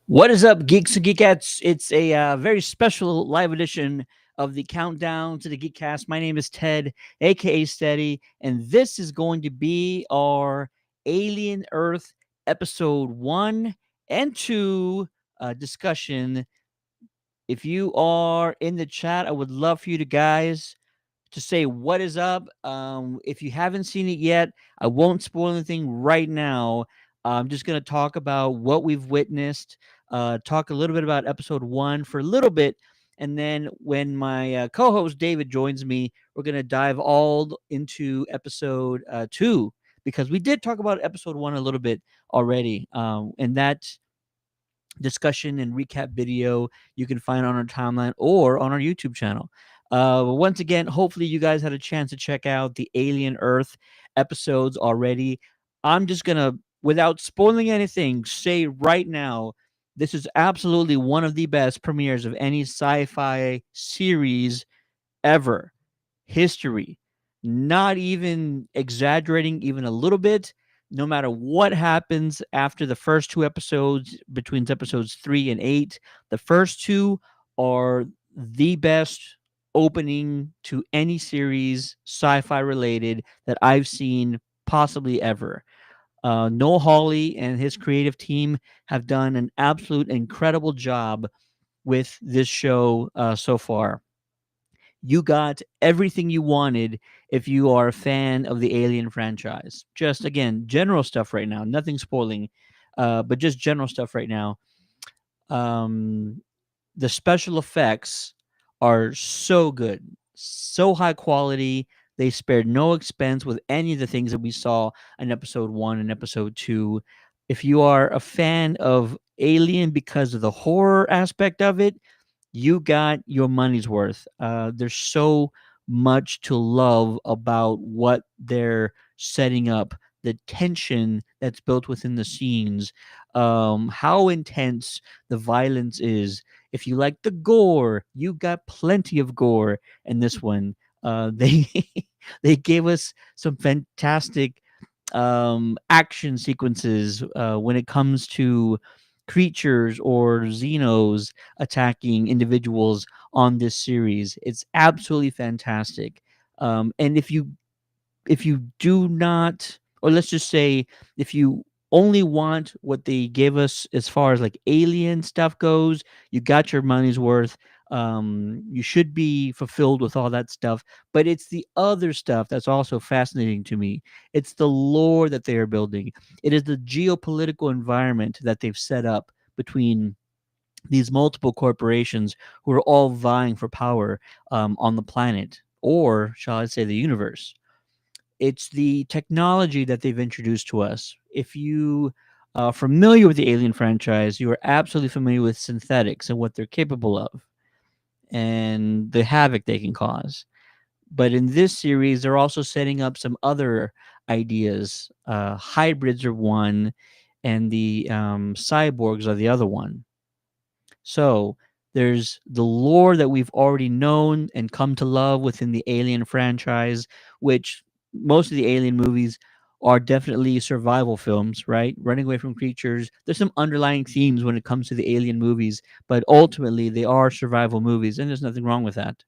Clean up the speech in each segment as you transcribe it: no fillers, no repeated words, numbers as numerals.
What is up, geeks and geekettes? It's a very special live edition of the Countdown to the Geekcast. My name is Ted, aka Steady, and this is going to be our Alien Earth episode 1 and 2 discussion. If you are in the chat, I would love for you to guys to say what is up. If you haven't seen it yet, I won't spoil anything right now. I'm just going to talk about what we've witnessed, talk a little bit about episode 1 for a little bit, and then when my co-host David joins me, we're going to dive all into episode 2, because we did talk about episode 1 a little bit already, and that discussion and recap video you can find on our timeline or on our YouTube channel. Once again, hopefully you guys had a chance to check out the Alien Earth episodes already. I'm just going to, without spoiling anything, say right now, this is absolutely one of the best premieres of any sci-fi series ever. History. Not even exaggerating even a little bit. No matter what happens after the first 2 episodes, between episodes 3 and 8, the first 2 are the best opening to any series sci-fi related that I've seen possibly ever. Noel Hawley and his creative team have done an absolute incredible job with this show so far. You got everything you wanted if you are a fan of the Alien franchise. Just again, general stuff right now, nothing spoiling, but just general stuff right now. The special effects are so good, so high quality. They spared no expense with any of the things that we saw in episode 1 and episode 2. If you are a fan of Alien because of the horror aspect of it, you got your money's worth. There's so much to love about what they're setting up, the tension that's built within the scenes, how intense the violence is. If you like the gore, you got plenty of gore in this one. They they gave us some fantastic action sequences when it comes to creatures or xenos attacking individuals on this series. It's absolutely fantastic. And if you do not, or let's just say, if you only want what they gave us as far as like alien stuff goes, you got your money's worth. You should be fulfilled with all that stuff, but it's the other stuff that's also fascinating to me. It's the lore that they are building. It is the geopolitical environment that they've set up between these multiple corporations who are all vying for power on the planet, or shall I say the universe. It's the technology that they've introduced to us. If you are familiar with the Alien franchise, you are absolutely familiar with synthetics and what they're capable of and the havoc they can cause. But in this series, they're also setting up some other ideas. Hybrids are one, and the cyborgs are the other one. So there's the lore that we've already known and come to love within the Alien franchise, which most of the Alien movies are definitely survival films, right? Running away from creatures. There's some underlying themes when it comes to the alien movies, but ultimately they are survival movies, and there's nothing wrong with that.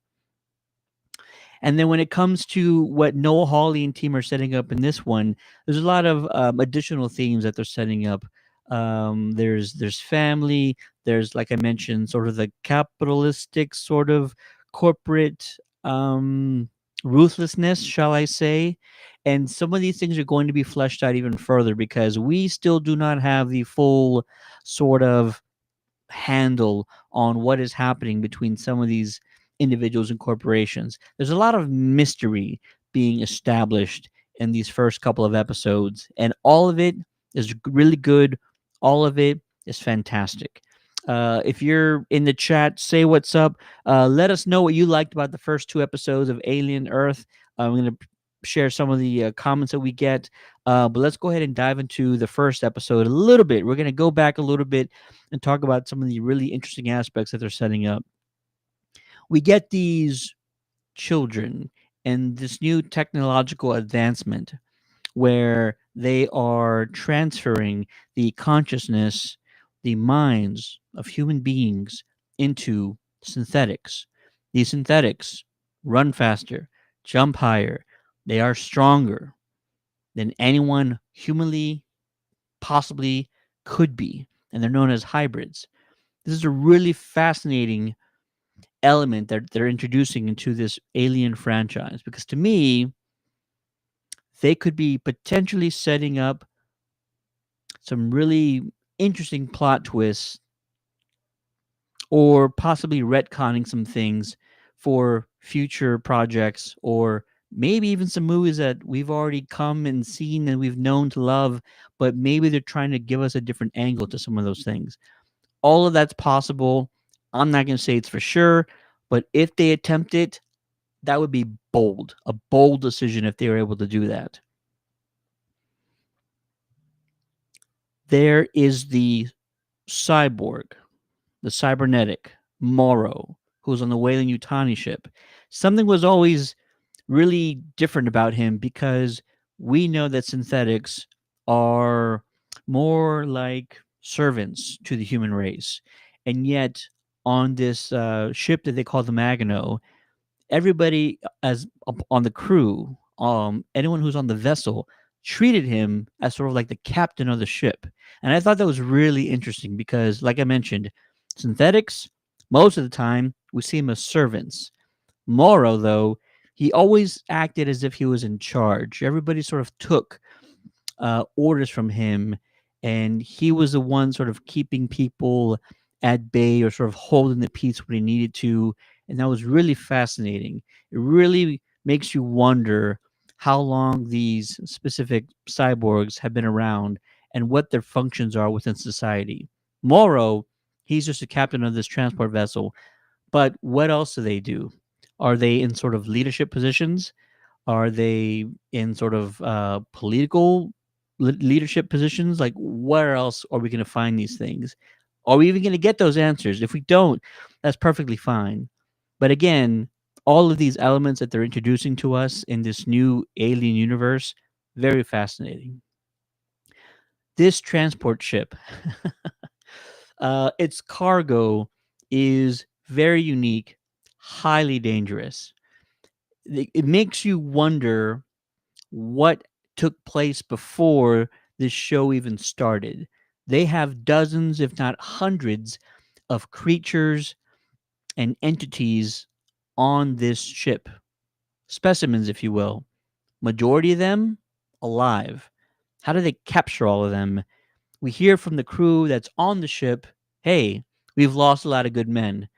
And then when it comes to what Noah Hawley and team are setting up in this one, there's a lot of additional themes that they're setting up. There's family. There's, like I mentioned, sort of the capitalistic sort of corporate ruthlessness, shall I say? And some of these things are going to be fleshed out even further because we still do not have the full sort of handle on what is happening between some of these individuals and corporations. There's a lot of mystery being established in these first couple of episodes, and all of it is really good. All of it is fantastic. If you're in the chat, say what's up. Let us know what you liked about the first two episodes of Alien Earth. I'm going to share some of the comments that we get. But let's go ahead and dive into the first episode a little bit. We're going to go back a little bit and talk about some of the really interesting aspects that they're setting up. We get these children and this new technological advancement where they are transferring the consciousness, the minds of human beings into synthetics. These synthetics run faster, jump higher, they are stronger than anyone humanly possibly could be, and they're known as hybrids. This is a really fascinating element that they're introducing into this Alien franchise because to me, they could be potentially setting up some really interesting plot twists or possibly retconning some things for future projects or maybe even some movies that we've already come and seen and we've known to love, but maybe they're trying to give us a different angle to some of those things. All of that's possible. I'm not going to say it's for sure, but if they attempt it, that would be bold, a bold decision if they were able to do that. There is the cyborg, the cybernetic Morrow, who's on the Weyland-Yutani ship. Something was always really different about him because we know that synthetics are more like servants to the human race. And yet, on this ship that they call the Magano, everybody on the crew, anyone who's on the vessel, treated him as sort of like the captain of the ship. And I thought that was really interesting because, like I mentioned, synthetics, most of the time, we see him as servants. Morrow, though, he always acted as if he was in charge. Everybody sort of took orders from him, and he was the one sort of keeping people at bay or sort of holding the peace when he needed to. And that was really fascinating. It really makes you wonder how long these specific cyborgs have been around and what their functions are within society. Morrow, he's just a captain of this transport vessel, but what else do they do? Are they in sort of leadership positions? Are they in sort of political leadership positions? Like, where else are we going to find these things? Are we even going to get those answers? If we don't, that's perfectly fine. But again, all of these elements that they're introducing to us in this new alien universe, very fascinating. This transport ship, its cargo is very unique, highly dangerous. It makes you wonder what took place before this show even started. They have dozens, if not hundreds, of creatures and entities on this ship, specimens, if you will. Majority of them alive. How do they capture all of them? We hear from the crew that's on the ship, hey, we've lost a lot of good men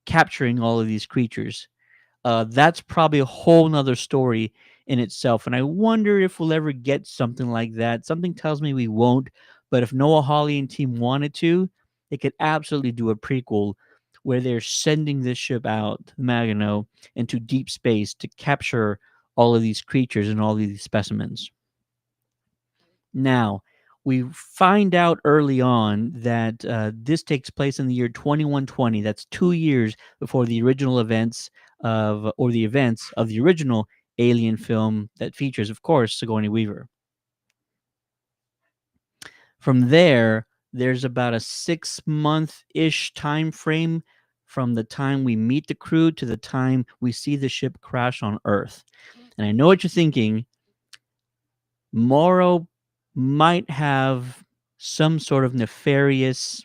capturing all of these creatures. That's probably a whole nother story in itself. And I wonder if we'll ever get something like that. Something tells me we won't. But if Noah Hawley and team wanted to, they could absolutely do a prequel where they're sending this ship out, the Magano, into deep space to capture all of these creatures and all of these specimens. Now, we find out early on that this takes place in the year 2120. That's 2 years before the original events of the original Alien film that features, of course, Sigourney Weaver. From there, there's about a 6-month ish time frame from the time we meet the crew to the time we see the ship crash on Earth. And I know what you're thinking. Morrow might have some sort of nefarious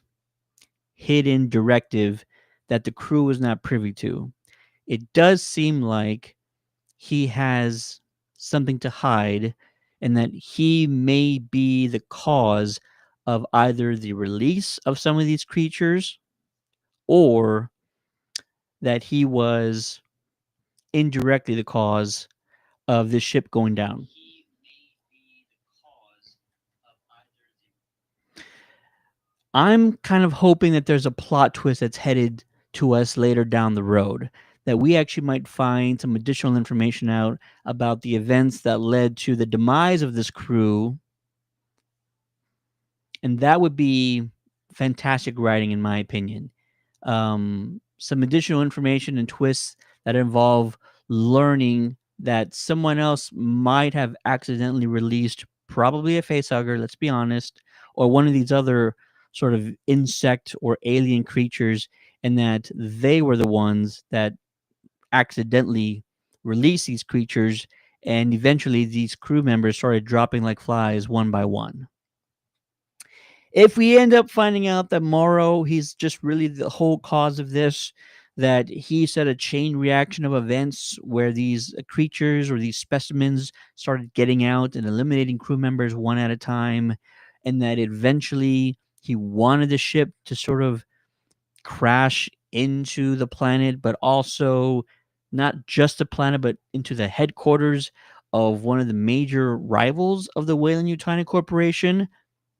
hidden directive that the crew is not privy to. It does seem like he has something to hide and that he may be the cause of either the release of some of these creatures or that he was indirectly the cause of this ship going down. I'm kind of hoping that there's a plot twist that's headed to us later down the road, that we actually might find some additional information out about the events that led to the demise of this crew. And that would be fantastic writing, in my opinion. Some additional information and twists that involve learning that someone else might have accidentally released probably a facehugger, let's be honest, or one of these other sort of insect or alien creatures, and that they were the ones that accidentally released these creatures, and eventually these crew members started dropping like flies one by one. If we end up finding out that Morrow, he's just really the whole cause of this, that he said a chain reaction of events where these creatures or these specimens started getting out and eliminating crew members one at a time, and that eventually he wanted the ship to sort of crash into the planet, but also not just the planet, but into the headquarters of one of the major rivals of the Weyland-Yutani Corporation,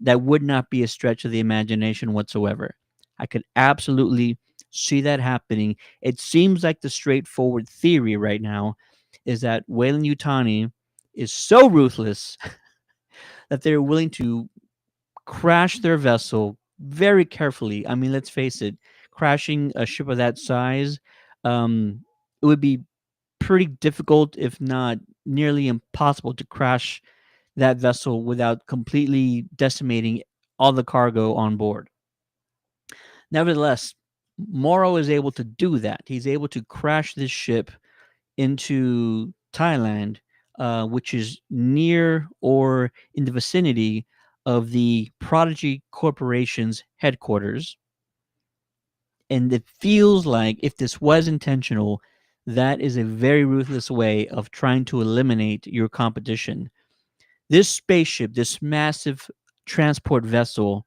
that would not be a stretch of the imagination whatsoever. I could absolutely see that happening. It seems like the straightforward theory right now is that Weyland-Yutani is so ruthless that they're willing to crash their vessel very carefully. I mean, let's face it, crashing a ship of that size, it would be pretty difficult, if not nearly impossible, to crash that vessel without completely decimating all the cargo on board. Nevertheless, Morrow is able to do that. He's able to crash this ship into Thailand, which is near or in the vicinity of the Prodigy Corporation's headquarters. And it feels like if this was intentional, that is a very ruthless way of trying to eliminate your competition. This spaceship, this massive transport vessel,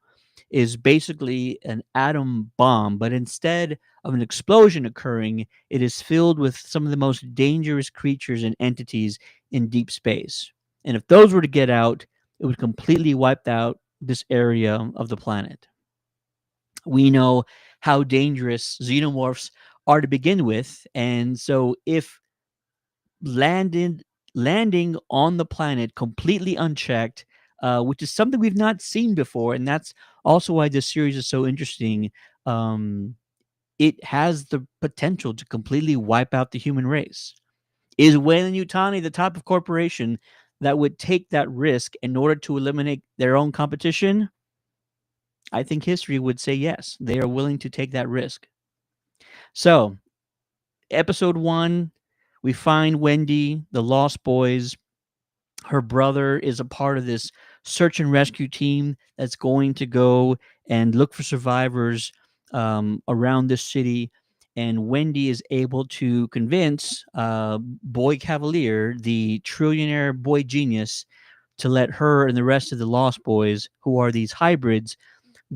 is basically an atom bomb, but instead of an explosion occurring, it is filled with some of the most dangerous creatures and entities in deep space. And if those were to get out, it would completely wipe out this area of the planet. We know how dangerous xenomorphs are to begin with, and so if landed landing on the planet completely unchecked, which is something we've not seen before, and that's also why this series is so interesting. Um, it has the potential to completely wipe out the human race. Is Weyland-Yutani the type of corporation that would take that risk in order to eliminate their own competition? I think history would say yes. They are willing to take that risk. So, episode 1, we find Wendy, the Lost Boys. Her brother is a part of this search and rescue team that's going to go and look for survivors around this city. And Wendy is able to convince Boy Cavalier, the trillionaire boy genius, to let her and the rest of the Lost Boys, who are these hybrids,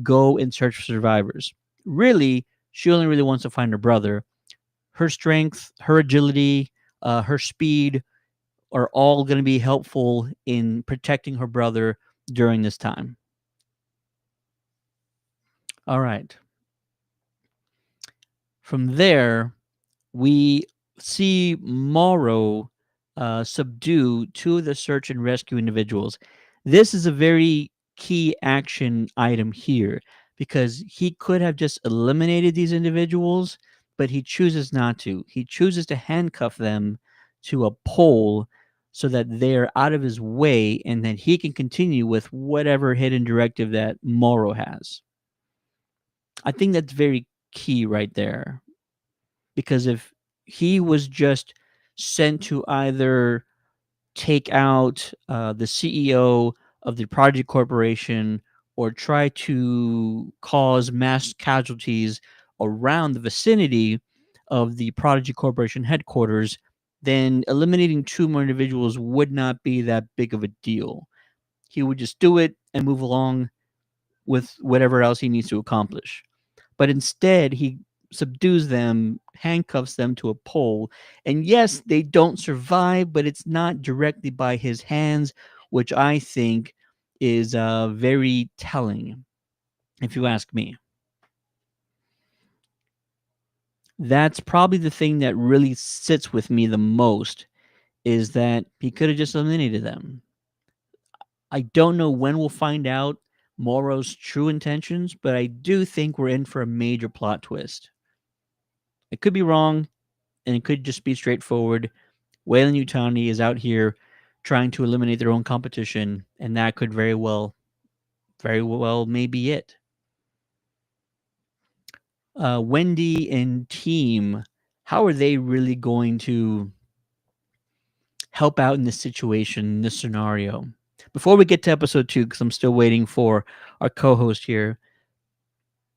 go and search for survivors. Really, she only really wants to find her brother. Her strength, her agility, her speed are all going to be helpful in protecting her brother during this time. All right. From there, we see Morrow subdue two of the search and rescue individuals. This is a very key action item here because he could have just eliminated these individuals, but he chooses not to. He chooses to handcuff them to a pole so that they're out of his way and that he can continue with whatever hidden directive that Moro has. I think that's very key right there, because if he was just sent to either take out the CEO of the Project Corporation or try to cause mass casualties around the vicinity of the Prodigy Corporation headquarters, then eliminating two more individuals would not be that big of a deal. He would just do it and move along with whatever else he needs to accomplish. But instead, he subdues them, handcuffs them to a pole. And yes, they don't survive, but it's not directly by his hands, which I think is very telling, if you ask me. That's probably the thing that really sits with me the most, is that he could have just eliminated them. I don't know when we'll find out Moro's true intentions, but I do think we're in for a major plot twist. I could be wrong, and it could just be straightforward. Whalen Yutani is out here trying to eliminate their own competition, and that could very well, may be it. Wendy and team, how are they really going to help out in this situation, in this scenario? Before we get to episode 2, because I'm still waiting for our co-host here,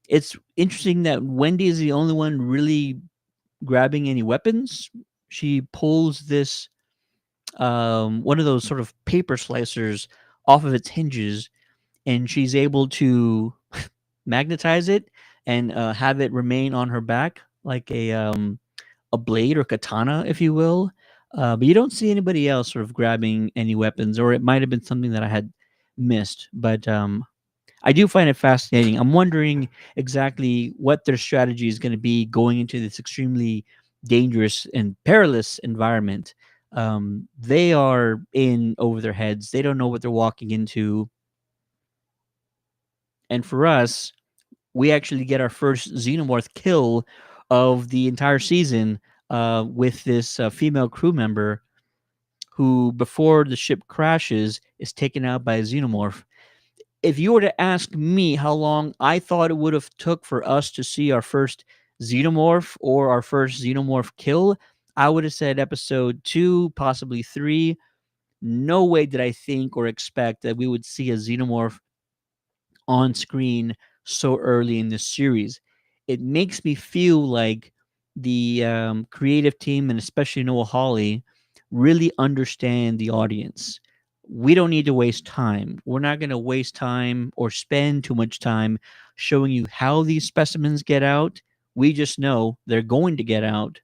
it's interesting that Wendy is the only one really grabbing any weapons. She pulls this one of those sort of paper slicers off of its hinges, and she's able to magnetize it and have it remain on her back like a blade or katana, if you will. But you don't see anybody else sort of grabbing any weapons, or it might have been something that I had missed. But I do find it fascinating. I'm wondering exactly what their strategy is going to be going into this extremely dangerous and perilous environment. They are in over their heads. They don't know what they're walking into. And for us, we actually get our first xenomorph kill of the entire season with this female crew member who, before the ship crashes, is taken out by a xenomorph. If you were to ask me how long I thought it would have took for us to see our first xenomorph or our first xenomorph kill, I would have said episode 2, possibly 3. No way did I think or expect that we would see a xenomorph on screen so early in this series. It makes me feel like the creative team, and especially Noah Hawley, really understand the audience. We don't need to waste time. We're not going to waste time or spend too much time showing you how these specimens get out. We just know they're going to get out,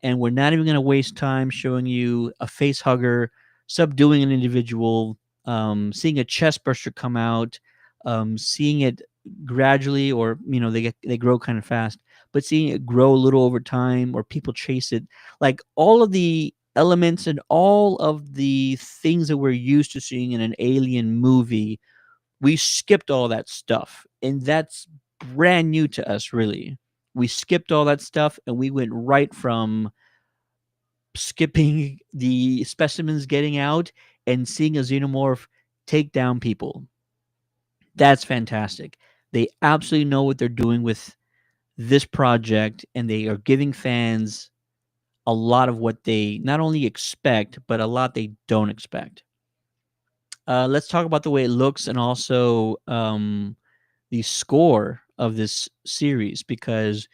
and we're not even going to waste time showing you a face hugger subduing an individual, seeing a chest burster come out, seeing it gradually, or they grow kind of fast, but seeing it grow a little over time, or people chase it, like all of the elements and all of the things that we're used to seeing in an alien movie. We skipped all that stuff, and that's brand new to us, really. We skipped all that stuff and we went right from skipping the specimens getting out and seeing a xenomorph take down people. That's fantastic. They absolutely know what they're doing with this project, and they are giving fans a lot of what they not only expect, but a lot they don't expect. Let's talk about the way it looks, and also the score of this series, because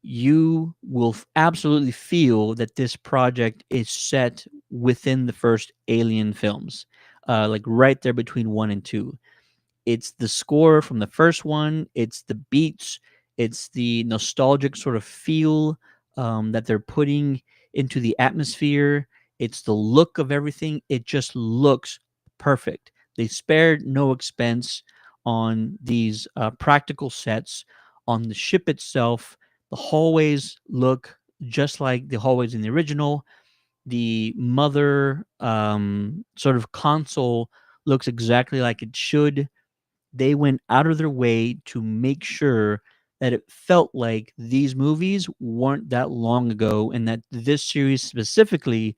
you will absolutely feel that this project is set within the first Alien films, like right there between 1 and 2. It's the score from the first one, it's the beats, it's the nostalgic sort of feel that they're putting into the atmosphere, it's the look of everything. It just looks perfect. They spared no expense on these practical sets. On the ship itself, the hallways look just like the hallways in the original. The mother sort of console looks exactly like it should. They went out of their way to make sure that it felt like these movies weren't that long ago, and that this series specifically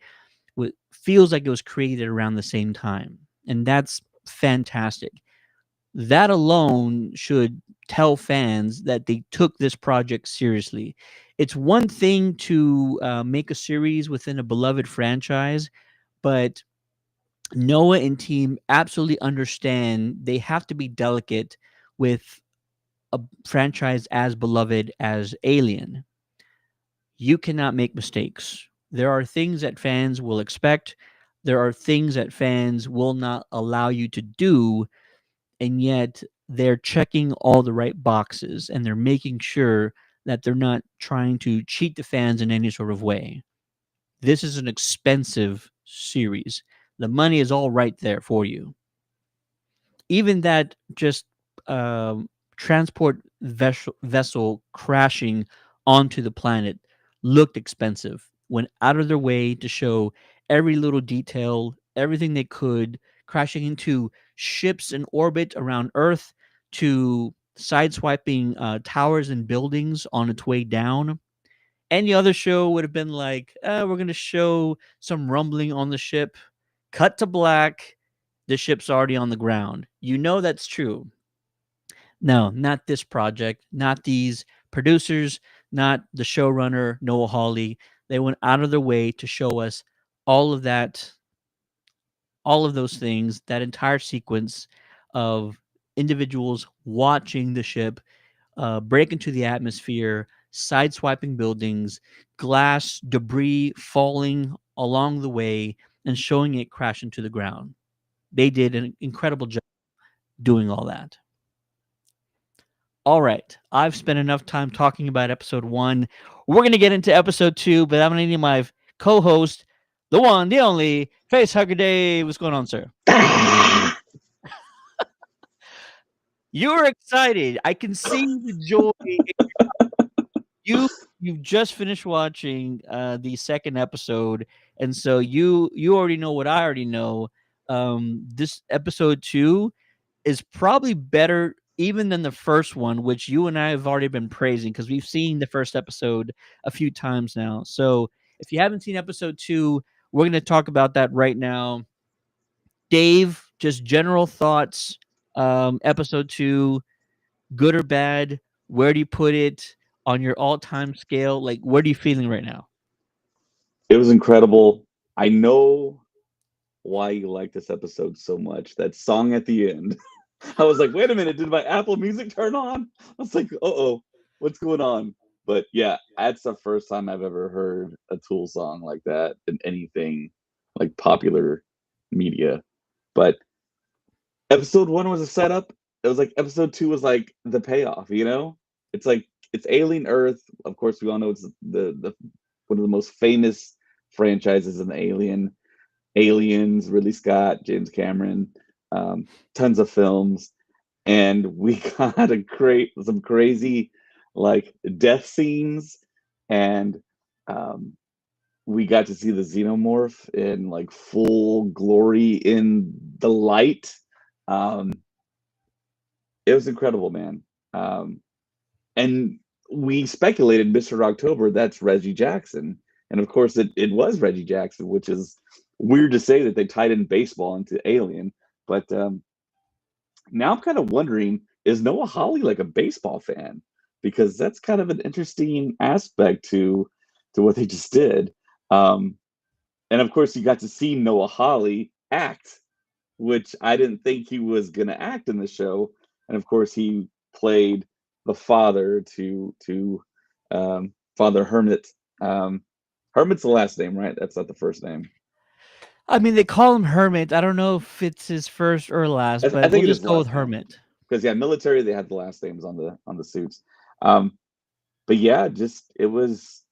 feels like it was created around the same time. And that's fantastic. That alone should tell fans that they took this project seriously. It's one thing to make a series within a beloved franchise, but Noah and team absolutely understand they have to be delicate with a franchise as beloved as Alien. You cannot make mistakes. There are things that fans will expect. There are things that fans will not allow you to do, and yet they're checking all the right boxes and they're making sure that they're not trying to cheat the fans in any sort of way. This is an expensive series. The money is all right there for you. Even that just transport vessel crashing onto the planet looked expensive. Went out of their way to show every little detail, everything they could, crashing into ships in orbit around Earth, to sideswiping towers and buildings on its way down. Any other show would have been like, we're going to show some rumbling on the ship, cut to black, the ship's already on the ground. You know that's true. No, not this project, not these producers, not the showrunner, Noah Hawley. They went out of their way to show us all of that, all of those things, that entire sequence of individuals watching the ship break into the atmosphere, sideswiping buildings, glass, debris falling along the way, and showing it crash into the ground. They did an incredible job doing all that. All right, I've spent enough time talking about episode 1. We're going to get into episode 2, but I'm going to need my co-host, the one, the only, Facehugger Dave. What's going on, sir? You're excited. I can see the joy. You you've just finished watching the second episode, and so you already know what I already know. This episode 2 is probably better even than the first one, which you and I have already been praising because we've seen the first episode a few times now. So if you haven't seen episode 2, we're going to talk about that right now. Dave, just general thoughts. Episode 2, good or bad? Where do you put it on your all-time scale? Like, what are you feeling right now? It was incredible. I know why you like this episode so much. That song at the end. I was like, wait a minute, did my Apple Music turn on? I was like, oh, what's going on? But yeah, that's the first time I've ever heard a Tool song like that in anything like popular media. But episode one was a setup. It was like episode two was like the payoff, you know? It's like it's Alien Earth. Of course, we all know it's the one of the most famous franchises in the Alien. Aliens, Ridley Scott, James Cameron, tons of films, and we got some crazy like death scenes, and um, we got to see the xenomorph in like full glory in the light. Um, it was incredible, man. And we speculated Mr. October, that's Reggie Jackson. And of course, it was Reggie Jackson, which is weird to say that they tied in baseball into Alien. But now I'm kind of wondering, is Noah Hawley like a baseball fan? Because that's kind of an interesting aspect to what they just did. Um, and of course, you got to see Noah Hawley act, which I didn't think he was going to act in the show. And of course, he played the father to Father Hermit. Hermit's the last name, right? That's not the first name. I mean, they call him Hermit. I don't know if it's his first or last, I but we'll think it is just the go with last name Hermit. because yeah, military they had the last names on the suits. Um, but yeah, just it was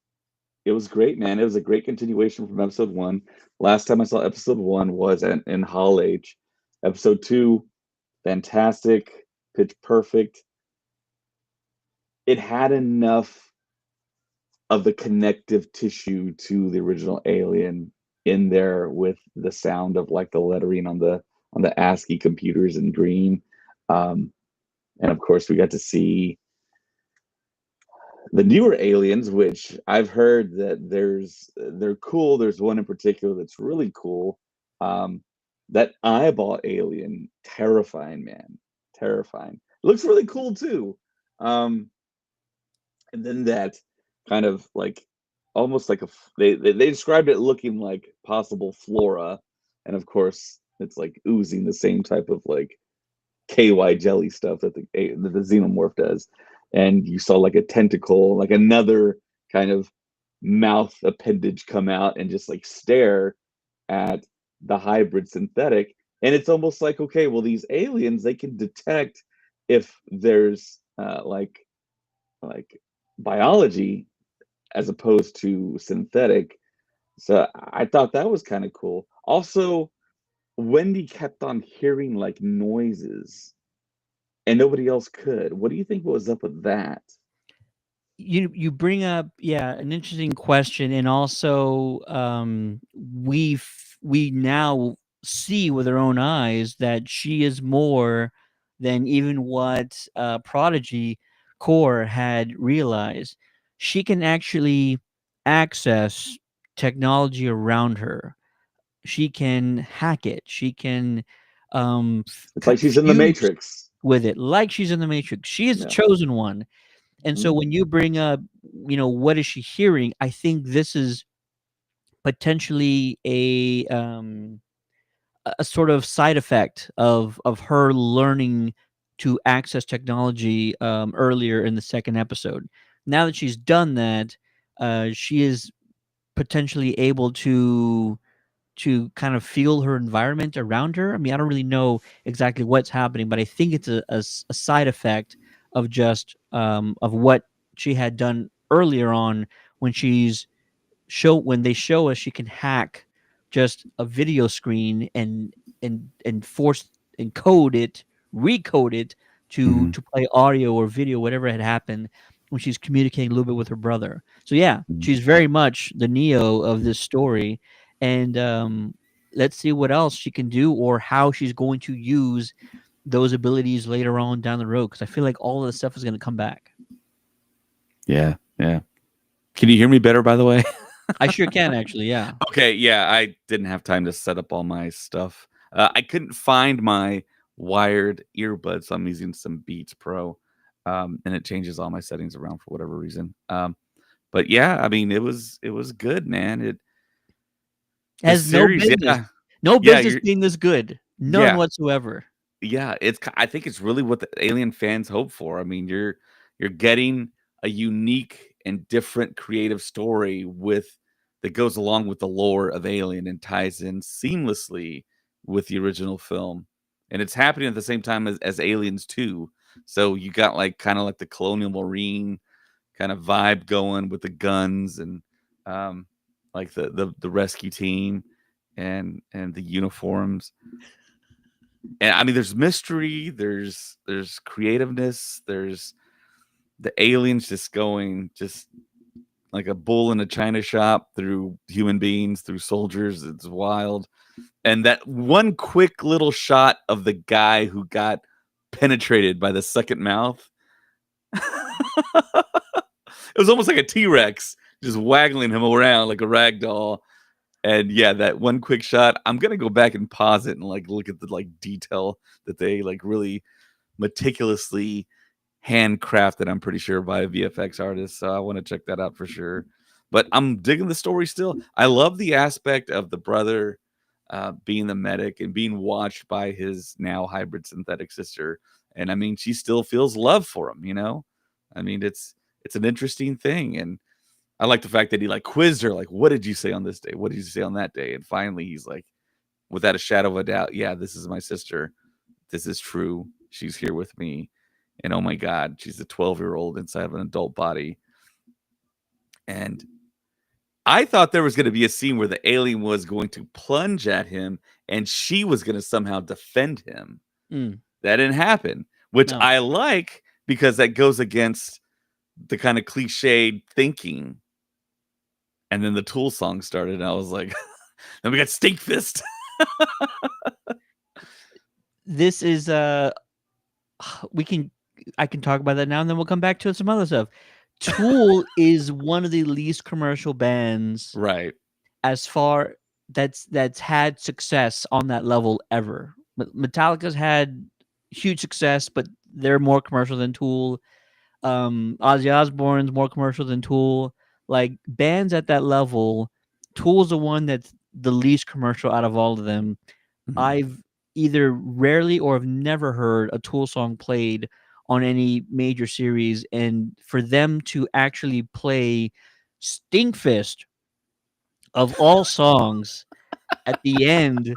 great, man. It was a great continuation from episode one. Last time I saw episode one was in Hall Age. Episode two, fantastic, pitch perfect. It had enough of the connective tissue to the original Alien in there with the sound of like the lettering on the ASCII computers in green. Um, and of course, we got to see The newer aliens, which I've heard that they're cool. There's one in particular that's really cool. Um, that eyeball alien, terrifying, man, terrifying. Looks really cool too. Um, and then that kind of like almost like they described it looking like possible flora, and of course it's like oozing the same type of like KY jelly stuff that the xenomorph does. And you saw like a tentacle, like another kind of mouth appendage come out and just like stare at the hybrid synthetic. And it's almost like, okay, well, these aliens, they can detect if there's like biology as opposed to synthetic. So I thought that was kind of cool. Also, Wendy kept on hearing like noises and nobody else could. What do you think was up with that? You bring up, yeah, an interesting question, and also we now see with our own eyes that she is more than even what Prodigy Core had realized. She can actually access technology around her. She can hack it. She can It's like she's in the fuse Matrix. with it like she's in the Matrix. She is the Yeah. chosen one. And so Mhm. when you bring up, what is she hearing? I think this is potentially a sort of side effect of her learning to access technology earlier in the second episode. Now that she's done that, she is potentially able to kind of feel her environment around her. I mean, I don't really know exactly what's happening, but I think it's a side effect of just of what she had done earlier on when when they show us she can hack just a video screen and force and code it, recode it Mhm. to play audio or video, whatever had happened when she's communicating a little bit with her brother. So yeah, Mhm. she's very much the Neo of this story, and let's see what else she can do or how she's going to use those abilities later on down the road. Because I feel like all of the stuff is going to come back. Yeah, yeah. Can you hear me better, by the way? I sure can actually. Yeah. Okay, yeah, I didn't have time to set up all my stuff. I couldn't find my wired earbuds, so I'm using some Beats Pro, and it changes all my settings around for whatever reason. But yeah, I mean, it was good, man. The Has no series, business. yeah, No yeah, business you're, being this good. None yeah, whatsoever. yeah. I think it's really what the Alien fans hope for. I mean, you're getting a unique and different creative story with that goes along with the lore of Alien and ties in seamlessly with the original film. And it's happening at the same time as Aliens 2. So you got like kind of like the colonial marine kind of vibe going with the guns and um like the rescue team and the uniforms. And I mean there's mystery, there's creativeness, there's the aliens just going just like a bull in a china shop through human beings, through soldiers. It's wild. And that one quick little shot of the guy who got penetrated by the second mouth. It was almost like a T-Rex just waggling him around like a rag doll. And yeah, that one quick shot, I'm gonna go back and pause it and like look at the like detail that they like really meticulously handcrafted, I'm pretty sure, by a VFX artist. So I want to check that out for sure. But I'm digging the story still. I love the aspect of the brother being the medic and being watched by his now hybrid synthetic sister. And I mean, she still feels love for him, you know? I mean, it's an interesting thing. And I like the fact that he like quizzed her, like, what did you say on this day? What did you say on that day? And finally he's like, without a shadow of a doubt, yeah, this is my sister. This is true. She's here with me. And oh my God, she's a 12-year-old inside of an adult body. And I thought there was going to be a scene where the alien was going to plunge at him and she was going to somehow defend him. Mm, That didn't happen, which no. I like because that goes against the kind of cliched thinking. And then the Tool song started, and I was like, then we got Stink Fist. This is we can I can talk about that now and then we'll come back to some other stuff. Tool is one of the least commercial bands Right. as far that's had success on that level ever. Metallica's had huge success, but they're more commercial than Tool. Ozzy Osbourne's more commercial than Tool. Like bands at that level, Tool's the one that's the least commercial out of all of them. Mhm. I've either rarely or have never heard a Tool song played on any major series, and for them to actually play Stinkfist of all songs at the end,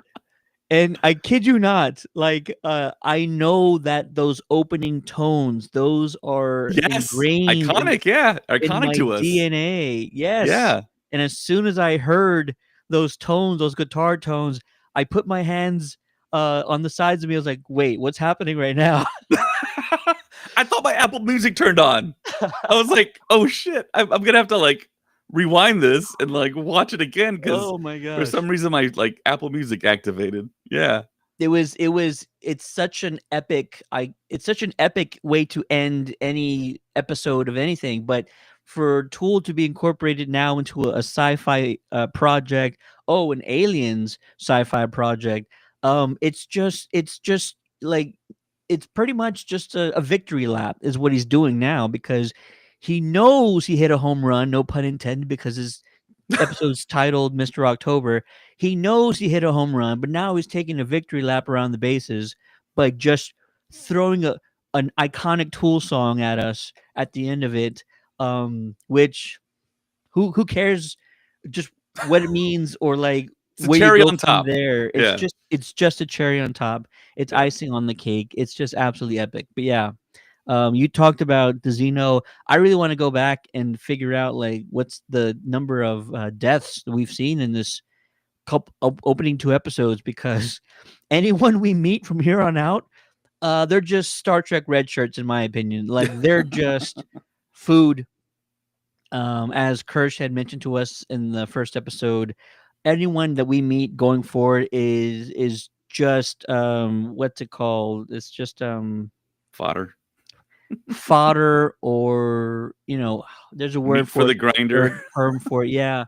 and I kid you not, like I know that those opening tones, those are Yes. ingrained Iconic. Yeah. in Iconic my to us. DNA. Yes. Yeah. And as soon as I heard those tones, those guitar tones, I put my hands on the sides of me. I was like, wait, what's happening right now? I thought my Apple Music turned on. I was like, oh shit, I'm gonna have to like rewind this and like watch it again because Oh my for gosh. some reason my like Apple Music activated. Yeah. It's such an epic it's such an epic way to end any episode of anything, but for Tool to be incorporated now into a sci-fi project, an aliens sci-fi project, it's just like it's pretty much just a victory lap is what he's doing now, because he knows he hit a home run, no pun intended, because his episode's titled Mr. October. He knows he hit a home run, but now he's taking a victory lap around the bases by just throwing an iconic Tool song at us at the end of it. Which who cares just what it means, or like It's a where you cherry go on from top. there. Yeah. It's just a cherry on top. It's Yeah. icing on the cake. It's just absolutely epic. But yeah, you talked about the Xeno. I really want to go back and figure out like what's the number of deaths that we've seen in this opening two episodes, because anyone we meet from here on out, they're just Star Trek red shirts, in my opinion. Like they're just food. As Kirsch had mentioned to us in the first episode, anyone that we meet going forward is just what's it called? It's just Fodder. fodder, or there's a Meat word for for the it, grinder. or term for it. Yeah,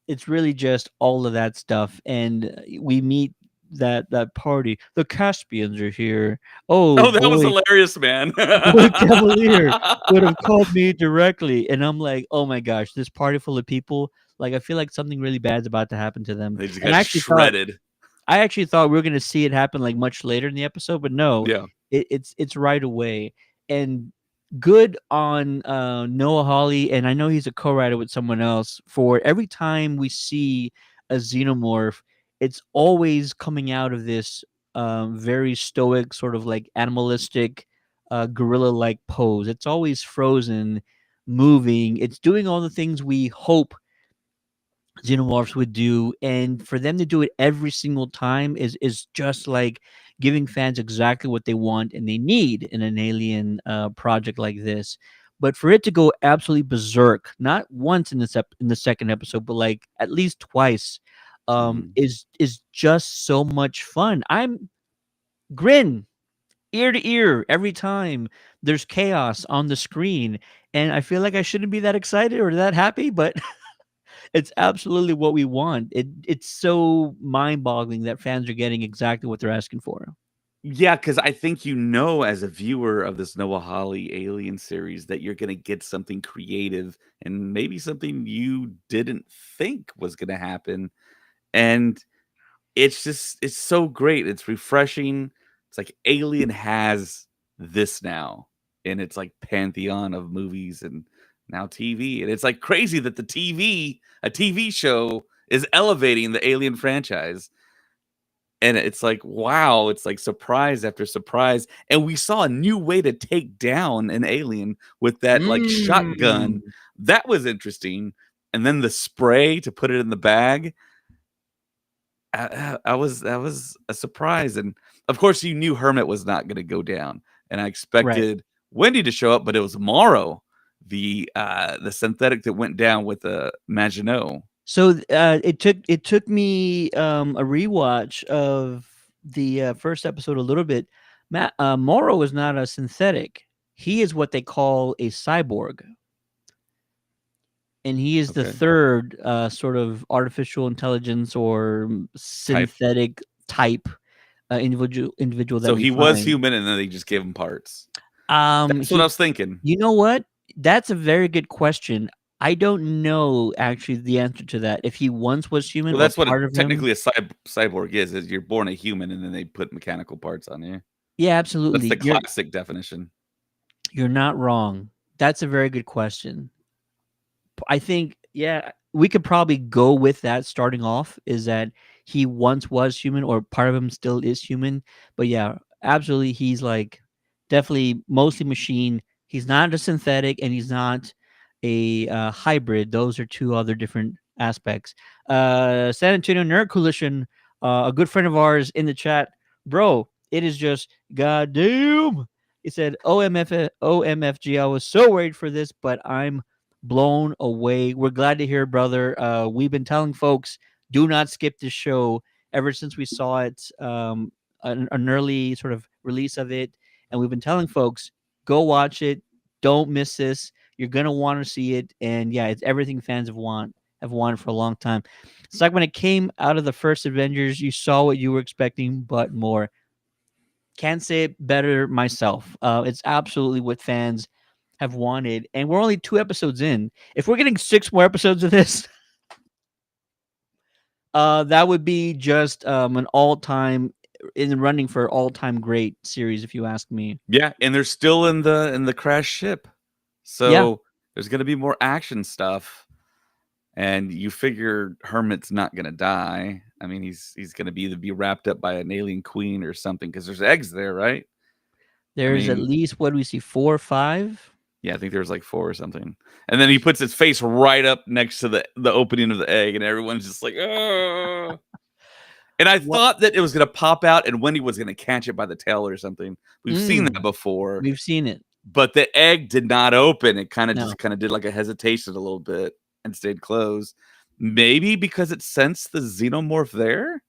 it's really just all of that stuff, and we meet that party. The Caspians are here. Oh Oh, that was boy, hilarious, man. boy Cavalier would have called me directly, and I'm like, oh my gosh, this party full of people. Like I feel like something really bad's about to happen to them. They just And got shredded. I actually thought we were going to see it happen like much later in the episode, but no, Yeah. it's right away. And good on Noah Hawley, and I know he's a co-writer with someone else. For every time we see a xenomorph, it's always coming out of this very stoic, sort of like animalistic, gorilla-like pose. It's always frozen, moving. It's doing all the things we hope xenomorphs would do, and for them to do it every single time is just like giving fans exactly what they want and they need in an alien project like this. But for it to go absolutely berserk, not once in in the second episode, but like at least twice, Mhm. is just so much fun. I'm grin ear to ear every time there's chaos on the screen, and I feel like I shouldn't be that excited or that happy, but it's absolutely what we want. It's so mind-boggling that fans are getting exactly what they're asking for. Yeah, because I think as a viewer of this Noah Hawley Alien series that you're gonna get something creative and maybe something you didn't think was gonna happen. And it's so great. It's refreshing. It's like Alien has this now in its like pantheon of movies and now TV. And it's like crazy that a TV show is elevating the Alien franchise. And it's like, wow, it's like surprise after surprise. And we saw a new way to take down an alien with that like shotgun. Mm. That was interesting. And then the spray to put it in the bag. I was that was a surprise, and of course, you knew Hermit was not going to go down, and I Right. expected Wendy to show up, but it was Morrow, the synthetic that went down with Maginot. So it took me a rewatch of the first episode a little bit. Morrow is not a synthetic. He is what they call a cyborg. and he is the Okay. third sort of artificial intelligence or Type. synthetic type individual that So we he was find. human, and then they just gave him parts. That's what I He, was thinking. you know what? That's a very good question. I don't know actually the answer to that. If he once was human Well, or that's what part of him. technically a cyborg is you're born a human, and then they put mechanical parts on you. Yeah, That's the absolutely. classic definition. You're not wrong. That's a very good question. I think, yeah, we could probably go with that starting off is that he once was human or part of him still is human. But yeah, absolutely. He's like definitely mostly machine. He's not a synthetic and he's not a hybrid. Those are two other different aspects. San Antonio Nerd Coalition, a good friend of ours in the chat, bro, it is just goddamn. He said, OMFG, I was so worried for this, but I'm blown away. We're glad to hear, brother. We've been telling folks do not skip this show ever since we saw it, an early sort of release of it, and we've been telling folks go watch it. Don't miss this. You're gonna want to see it, and yeah, it's everything fans have wanted for a long time. It's like when it came out of the first Avengers, you saw what you were expecting, but more. Can't say it better myself. It's absolutely what fans have wanted, and we're only 2 episodes in. If we're getting 6 more episodes of this, that would be just an all-time in the running for all-time great series, if you ask me. Yeah, and they're still in the crash ship, Yeah, so there's gonna be more action stuff. And you figure Hermit's not gonna die. I mean, he's gonna be either be wrapped up by an alien queen or something because there's eggs there, right? I there's at mean, least what do we see, 4 or 5. yeah, I think there's like 4 or something. And then he puts his face right up next to the opening of the egg, and everyone's just like, oh. And I What? thought that it was gonna pop out, and Wendy was gonna catch it by the tail or something. We've seen that Mm, before, we've seen it. but the egg did not open. It kind of No, just kind of did like a hesitation a little bit and stayed closed. Maybe because it sensed the xenomorph there.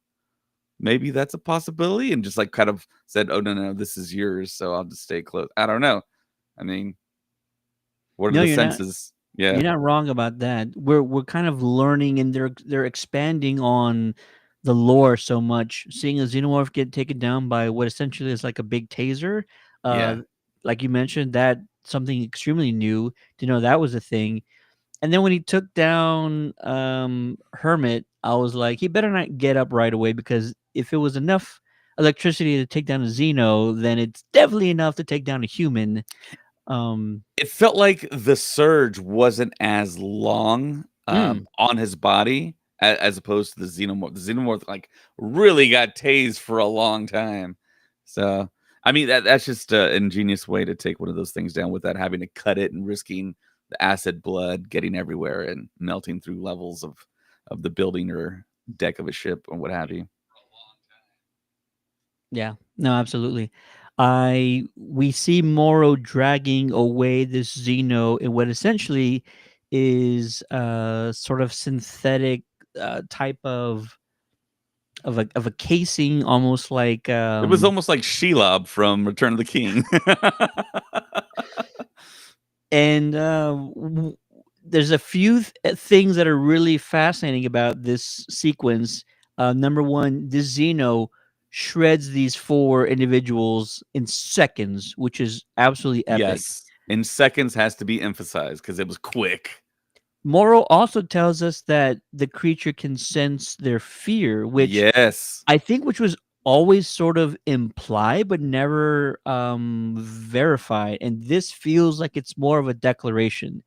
Maybe that's a possibility, and just like kind of said, "Oh no, this is yours, so I'll just stay close." I don't know. I mean, what are no, the you're not. senses? Yeah, You're not wrong about that. We're kind of learning, and they're expanding on the lore so much. Seeing a xenomorph get taken down by what essentially is like a big taser, uh, yeah. like you mentioned, that something extremely new to know that was a thing. And then when he took down Hermit, I was like, he better not get up right away because if it was enough electricity to take down a Xeno, then it's definitely enough to take down a human. Um, It felt like the surge wasn't as long mm, on his body as opposed to the xenomorph. The xenomorph like really got tased for a long time. So I mean that's just an ingenious way to take one of those things down without having to cut it and risking the acid blood getting everywhere and melting through levels of the building or deck of a ship or what have you. Yeah, no, absolutely. I We see Moro dragging away this Xeno in what essentially is a sort of synthetic type of a casing, almost like It was almost like Shelob from Return of the King. and there's a few things that are really fascinating about this sequence. Number one, this Xeno shreds these 4 individuals in seconds, which is absolutely epic. Yes. In seconds has to be emphasized because it was quick. Moro also tells us that the creature can sense their fear, which Yes. I think which was always sort of implied but never verified. And this feels like it's more of a declaration.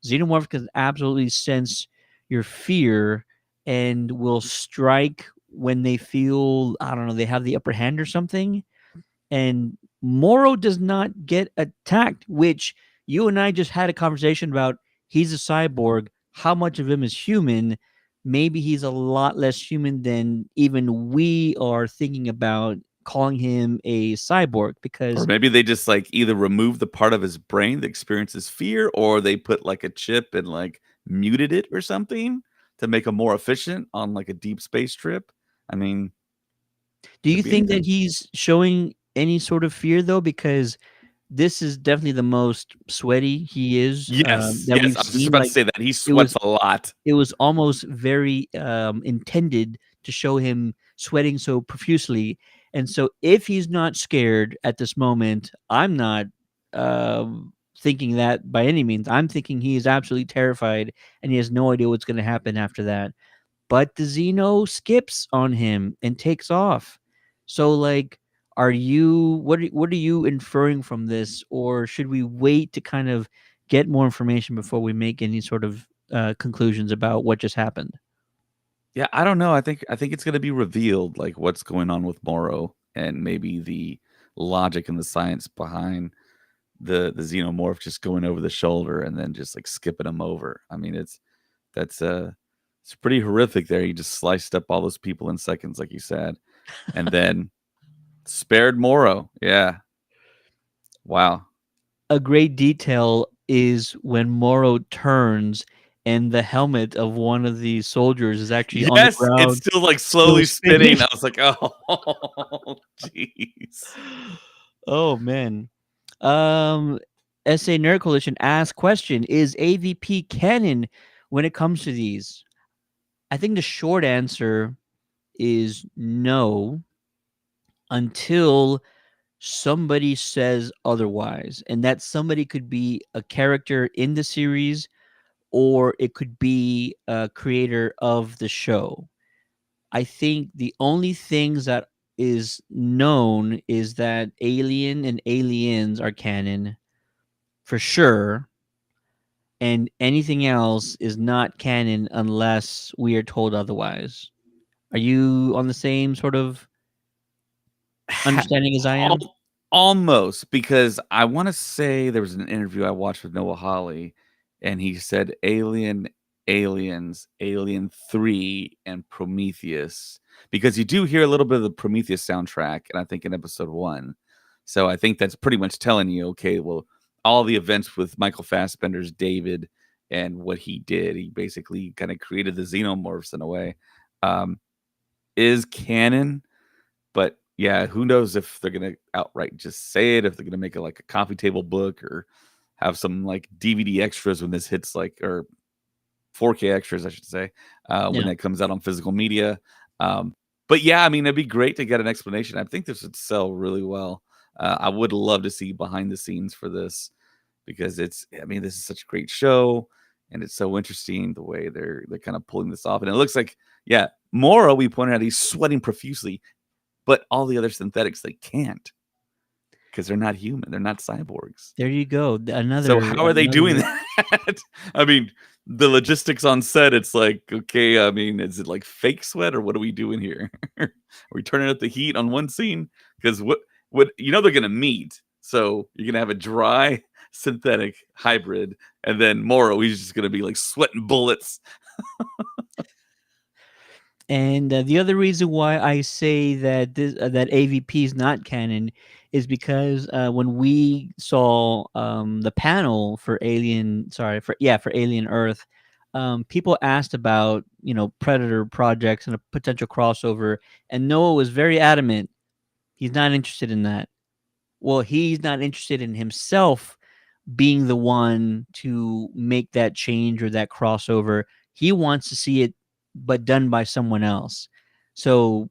Xenomorph can absolutely sense your fear and will strike when they feel, I don't know, they have the upper hand or something. And Moro does not get attacked, which you and I just had a conversation about. He's a cyborg. How much of him is human? Maybe he's a lot less human than even we are thinking about calling him a cyborg Or because maybe they just like either remove the part of his brain that experiences fear or they put like a chip and like muted it or something to make him more efficient on like a deep space trip. I mean, do could you be think that anything. he's showing any sort of fear though? Because this is definitely the most sweaty he is Yes, that yes. we've I was just seen. about to Like say that he it sweats was a lot. it was almost very intended to show him sweating so profusely. And so if he's not scared at this moment, I'm not thinking that by any means. I'm thinking he is absolutely terrified and he has no idea what's going to happen after that. But the Xeno skips on him and takes off. So like, are you what are you inferring from this, or should we wait to kind of get more information before we make any sort of conclusions about what just happened? Yeah, I don't know. I think it's gonna be revealed, like, what's going on with Morrow and maybe the logic and the science behind the xenomorph just going over the shoulder and then just, like, skipping him over. I mean, that's, it's pretty horrific there. He just sliced up all those people in seconds, like you said, and then spared Morrow. Yeah. Wow. A great detail is when Morrow turns and the helmet of one of the soldiers is actually on the Yes, it's ground, still, like, still slowly spinning. spinning. I was like, "Oh, jeez." Oh man. Um, SA Nerd Coalition asks question: is AVP canon when it comes to these? I think the short answer is no, until somebody says otherwise, and that somebody could be a character in the series, or it could be a creator of the show. I think the only things that is known is that Alien and Aliens are canon for sure, and anything else is not canon unless we are told otherwise. Are you on the same sort of Ha understanding as I am? al almost, because I wanna say there was an interview I watched with Noah Hawley, and he said Alien, Aliens, Alien 3, and Prometheus, because you do hear a little bit of the Prometheus soundtrack, and I think in episode 1. So I think that's pretty much telling you, okay, well, all the events with Michael Fassbender's David and what he did, he basically kinda created the xenomorphs in a way, um, is canon. But yeah, who knows if they're gonna outright just say it, if they're gonna make it like a coffee table book or have some like DVD extras when this hits like or 4K extras, I should say, when Yeah. that comes out on physical media. Um, but yeah, I mean, it'd be great to get an explanation. I think this would sell really well. I would love to see behind the scenes for this because I mean, this is such a great show and it's so interesting the way they're kind of pulling this off. And it looks like, yeah, Mora, we pointed out, he's sweating profusely, but all the other synthetics, they can't because they're not human. They're not cyborgs. There you go. So Another how are they doing that? I mean, the logistics on set, it's like, okay, I mean, is it like fake sweat or what are we doing here? Are we turning up the heat on one scene? Because what they're gonna meet. So you're gonna have a dry synthetic hybrid, and then Morrow, he's just gonna be like sweating bullets. And the other reason why I say that that AVP is not canon is because when we saw the panel for for Alien Earth, people asked about Predator projects and a potential crossover, and Noah was very adamant he's not interested in that. Well, he's not interested in himself being the one to make that change or that crossover. He wants to see it, but done by someone else. So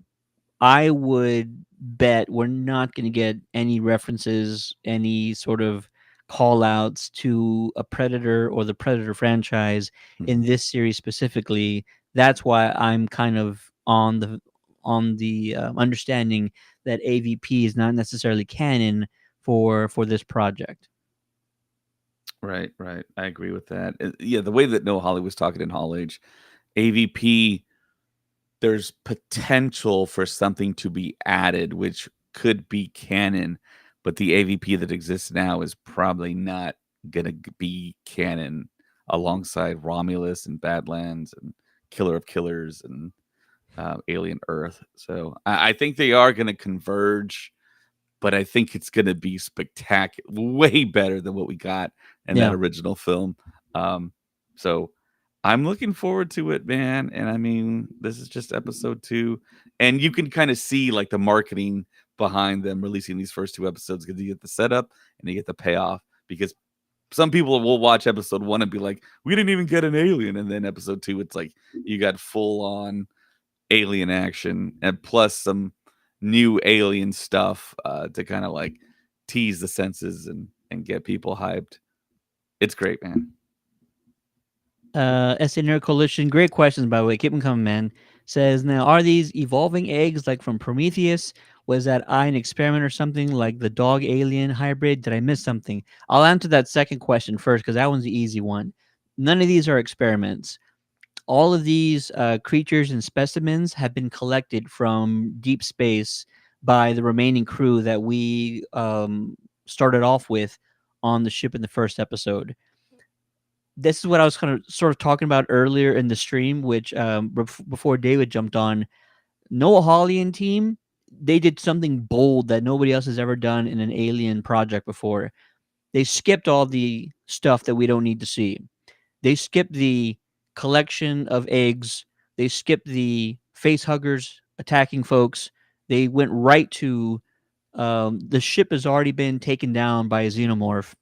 I would bet we're not going to get any references, any sort of call outs to a Predator or the Predator franchise in Mhm. this series specifically. That's why I'm kind of on the understanding that AVP is not necessarily canon for this project. Right, right. I agree with that. Yeah, the way that Noah Hawley was talking in Hall Age, AVP, there's potential for something to be added, which could be canon, but the AVP that exists now is probably not gonna be canon alongside Romulus and Badlands and Killer of Killers and Alien Earth. So I think they are gonna converge, but I think it's gonna be spectacular, way better than what we got in that Yeah. original film. Um, so I'm looking forward to it, man. And I mean, this is just episode 2, and you can kind of see like the marketing behind them releasing these first 2 episodes because you get the setup and you get the payoff. Because some people will watch episode 1 and be like, "We didn't even get an alien," and then episode 2, it's like you got full on alien action and plus some new alien stuff to kind of like tease the senses and get people hyped. It's great, man. SA Nerd Coalition, great questions by the way. Keep them coming, man. Says now, are these evolving eggs like from Prometheus? Was that eye an experiment or something like the dog alien hybrid? Did I miss something? I'll answer that second question first because that one's the easy one. None of these are experiments. All of these creatures and specimens have been collected from deep space by the remaining crew that we started off with on the ship in the first episode. This is what I was kind of sort of talking about earlier in the stream, which before David jumped on. Noah Hawley and team, they did something bold that nobody else has ever done in an alien project before. They skipped all the stuff that we don't need to see. They skipped the collection of eggs. They skipped the face huggers attacking folks. They went right to the ship has already been taken down by a xenomorph,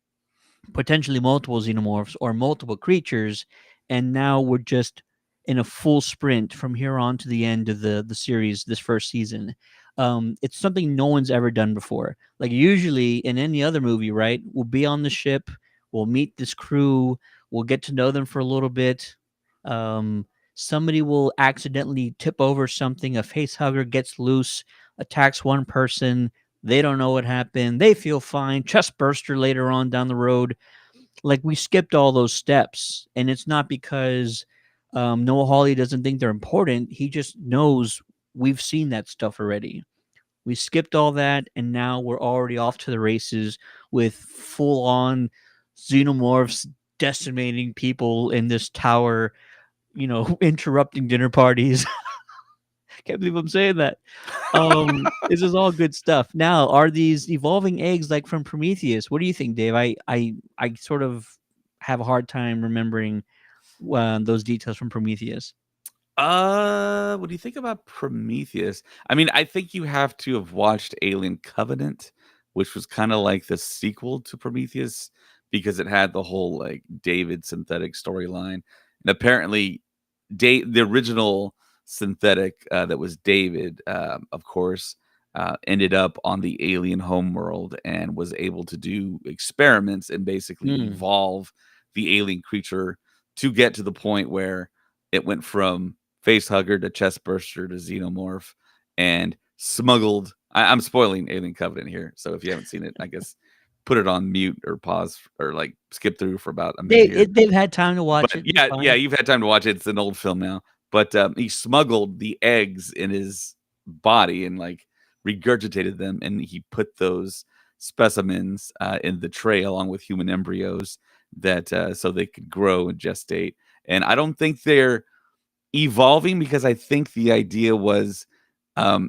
potentially multiple xenomorphs or multiple creatures, and now we're just in a full sprint from here on to the end of the series this first season. It's something no one's ever done before. Like usually in any other movie, right? We'll be on the ship, we'll meet this crew, we'll get to know them for a little bit. Somebody will accidentally tip over something, a face hugger gets loose, attacks one person, they don't know what happened. They feel fine. Chest burster later on down the road. Like we skipped all those steps, and it's not because Noah Hawley doesn't think they're important. He just knows we've seen that stuff already. We skipped all that, and now we're already off to the races with full on xenomorphs decimating people in this tower. Interrupting dinner parties. Can't believe I'm saying that. This is all good stuff. Now, are these evolving eggs like from Prometheus? What do you think, Dave? I sort of have a hard time remembering those details from Prometheus. What do you think about Prometheus? I mean, I think you have to have watched Alien Covenant, which was kind of like the sequel to Prometheus because it had the whole like David synthetic storyline. And apparently, the original synthetic that was David, of course, ended up on the alien homeworld and was able to do experiments and basically evolve the alien creature to get to the point where it went from face hugger to chest burster to xenomorph and smuggled. I'm spoiling Alien Covenant here, so if you haven't seen it, I guess put it on mute or pause or like skip through for about a minute here. They've had time to watch But it. yeah, you've had time to watch it. It's an old film now. But he smuggled the eggs in his body and like regurgitated them, and he put those specimens in the tray along with human embryos that so they could grow and gestate. And I don't think they're evolving because I think the idea was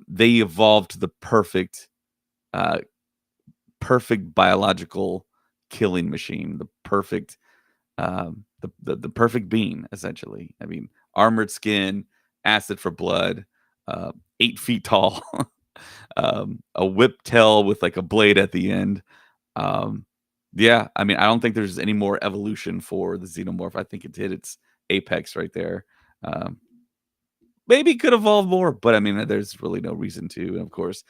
they evolved to the uh, perfect biological killing machine, the perfect the perfect being, essentially. I mean, armored skin, acid for blood, 8 feet tall, a whip tail with like a blade at the end. Yeah, I mean, I don't think there's any more evolution for the xenomorph. I think it hit its apex right there. Maybe it could evolve more, but I mean, there's really no reason to. And of course,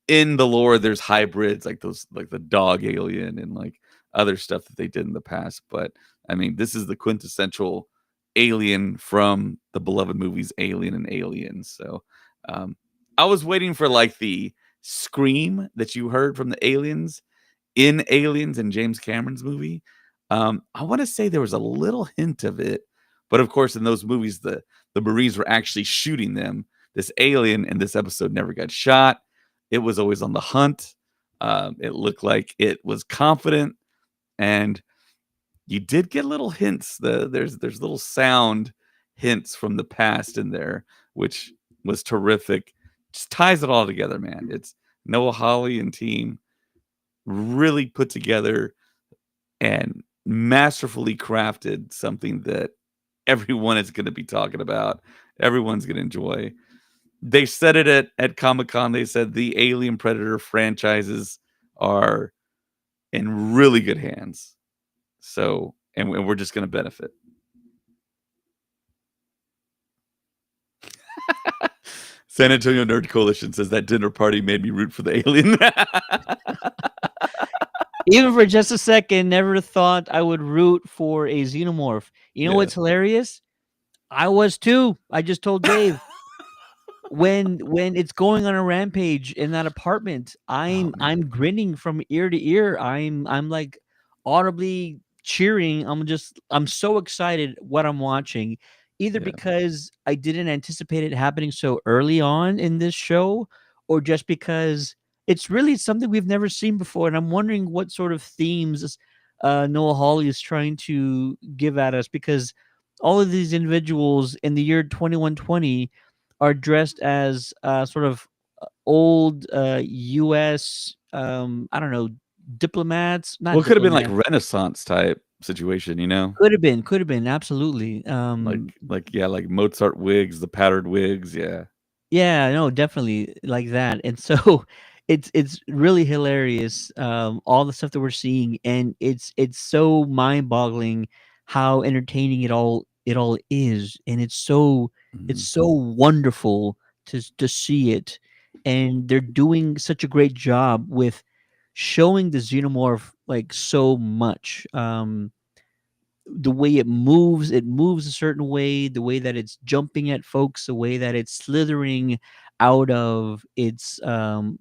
in the lore, there's hybrids like those, like the dog alien and like other stuff that they did in the past. But I mean, this is the quintessential alien from the beloved movies Alien and Aliens. So I was waiting for like the scream that you heard from the aliens in Aliens and James Cameron's movie. I want to say there was a little hint of it, but of course, in those movies, the Marines were actually shooting them. This alien in this episode never got shot. It was always on the hunt. It looked like it was confident, and you did get little hints. There's little sound hints from the past in there, which was terrific. Just ties it all together, man. It's Noah Hawley and team really put together and masterfully crafted something that everyone is going to be talking about. Everyone's going to enjoy. they said it at Comic-Con. They said the Alien Predator franchises are in really good hands. So, and we're just going to benefit. San Antonio Nerd Coalition says that dinner party made me root for the alien. Even for just a second, never thought I would root for a xenomorph. You know Yeah. what's hilarious? I was too. I just told Dave when it's going on a rampage in that apartment, I'm man. I'm grinning from ear to ear. I'm like audibly cheering. I'm so excited what I'm watching, either Yeah. because I didn't anticipate it happening so early on in this show, or just because it's really something we've never seen before, and I'm wondering what sort of themes Noah Hawley is trying to give at us, because all of these individuals in the year 2120 are dressed as sort of old U.S. I don't know, diplomats, Well, not it could have been like diplomats. Renaissance type situation, you know? Could have been, absolutely. Like yeah, like Mozart wigs, the powdered wigs, yeah. Yeah, no, definitely like that. And so it's really hilarious, all the stuff that we're seeing, and it's so mind-boggling how entertaining it all is, and it's Mhm. so wonderful to see it. And they're doing such a great job with showing the xenomorph like so much. The way it moves a certain way, the way that it's jumping at folks, the way that it's slithering out of its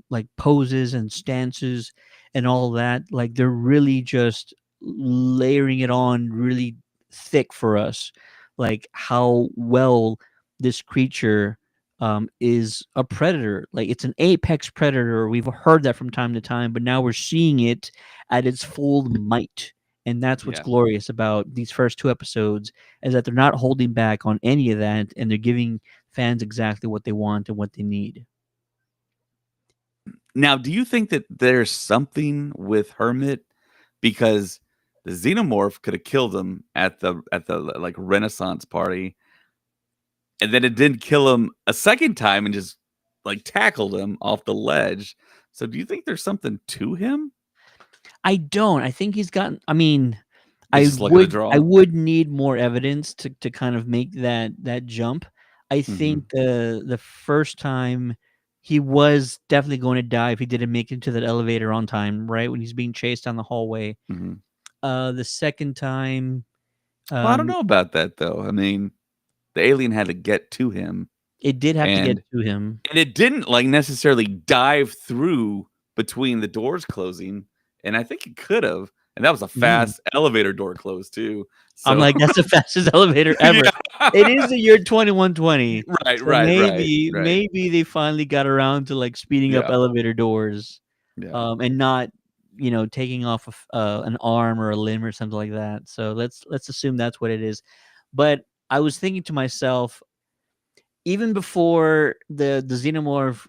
like poses and stances and all that. Like they're really just layering it on really thick for us. Like how well this creature is a predator. Like it's an apex predator. We've heard that from time to time, but now we're seeing it at its full might, and that's what's Yeah. glorious about these first two episodes, is that they're not holding back on any of that, and they're giving fans exactly what they want and what they need. Now, do you think that there's something with Hermit, because the xenomorph could have killed him at the like Renaissance party, and then it didn't kill him a second time and just like tackled him off the ledge. So do you think there's something to him? I don't. I think he's gotten. I mean, It's I just luck of the would I draw. would need more evidence to kind of make that jump. I Hmm. think the first time he was definitely going to die if he didn't make it to that elevator on time, right when he's being chased down the hallway. Hmm. The second time, Well, I don't um, know about that though. I mean, the alien had to get to him, it did have to get and to him. it didn't like necessarily dive through between the doors closing, and I think it could have. And that was a Mhm. fast elevator door close too. I'm So like, that's the fastest elevator ever. It is yeah. the year 2120. Right, So right, right, right. maybe they finally got around to like speeding up Yeah, elevator doors, yeah. and not, taking off an arm or a limb or something like that. So let's assume that's what it is. But I was thinking to myself, even before the xenomorph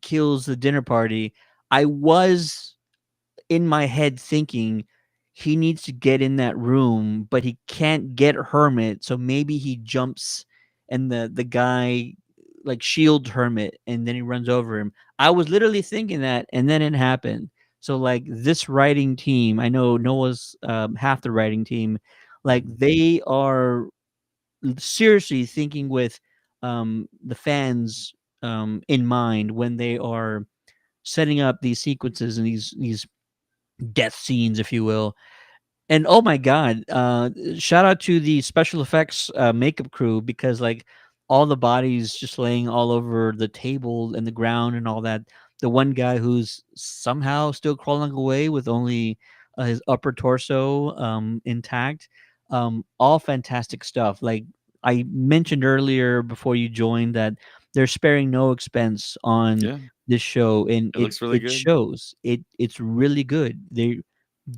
kills the dinner party, I was in my head thinking he needs to get in that room, but he can't get Hermit, so maybe he jumps and the guy like shields Hermit and then he runs over him. I was literally thinking that, and then it happened. So like this writing team, I know Noah's half the writing team, like Mhm. they are seriously thinking with the fans in mind when they are setting up these sequences and these death scenes, if you will. And oh my god, shout out to the special effects makeup crew, because like all the bodies just laying all over the table and the ground and all that. The one guy who's somehow still crawling away with only his upper torso intact. All fantastic stuff. Like I mentioned earlier before you joined, that they're sparing no expense on Yeah, this show, and it it looks really it good. shows. It's really good. They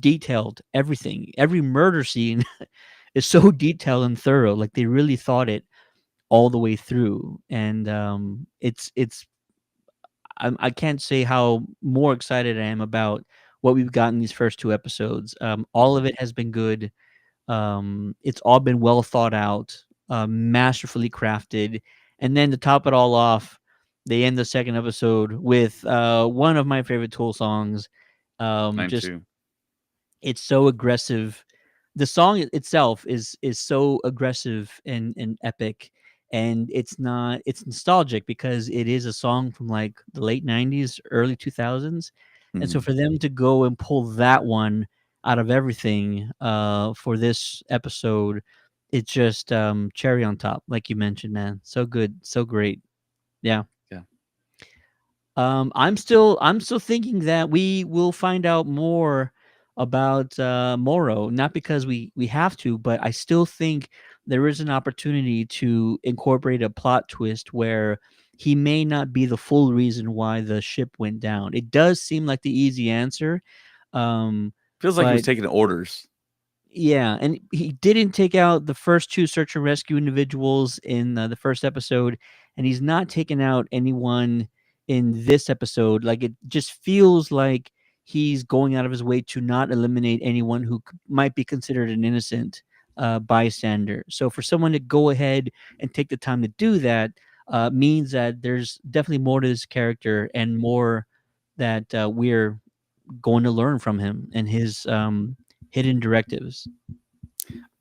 detailed everything. Every murder scene is so detailed and thorough. Like they really thought it all the way through, and it's I can't say how more excited I am about what we've gotten these first two episodes. All Mhm. of it has been good. It's all been well thought out, masterfully crafted, And then to top it all off, they end the second episode with one of my favorite Tool songs. Mine Just too. it's so aggressive. The song itself is so aggressive and epic, and it's nostalgic because it is a song from like the late 90s, early 2000s. And so Mhm. for them to go and pull that one out of everything for this episode, it's just cherry on top, like you mentioned, man. So good, so great. Yeah. Yeah. I'm still thinking that we will find out more about Moro, not because we have to, but I still think there is an opportunity to incorporate a plot twist where he may not be the full reason why the ship went down. It does seem like the easy answer, um, Feels like he was but taking orders. yeah, and he didn't take out the first two search and rescue individuals in the first episode, and he's not taking out anyone in this episode. Like it just feels like he's going out of his way to not eliminate anyone who might be considered an innocent bystander. So for someone to go ahead and take the time to do that means that there's definitely more to this character and more that we're going to learn from him and his hidden directives.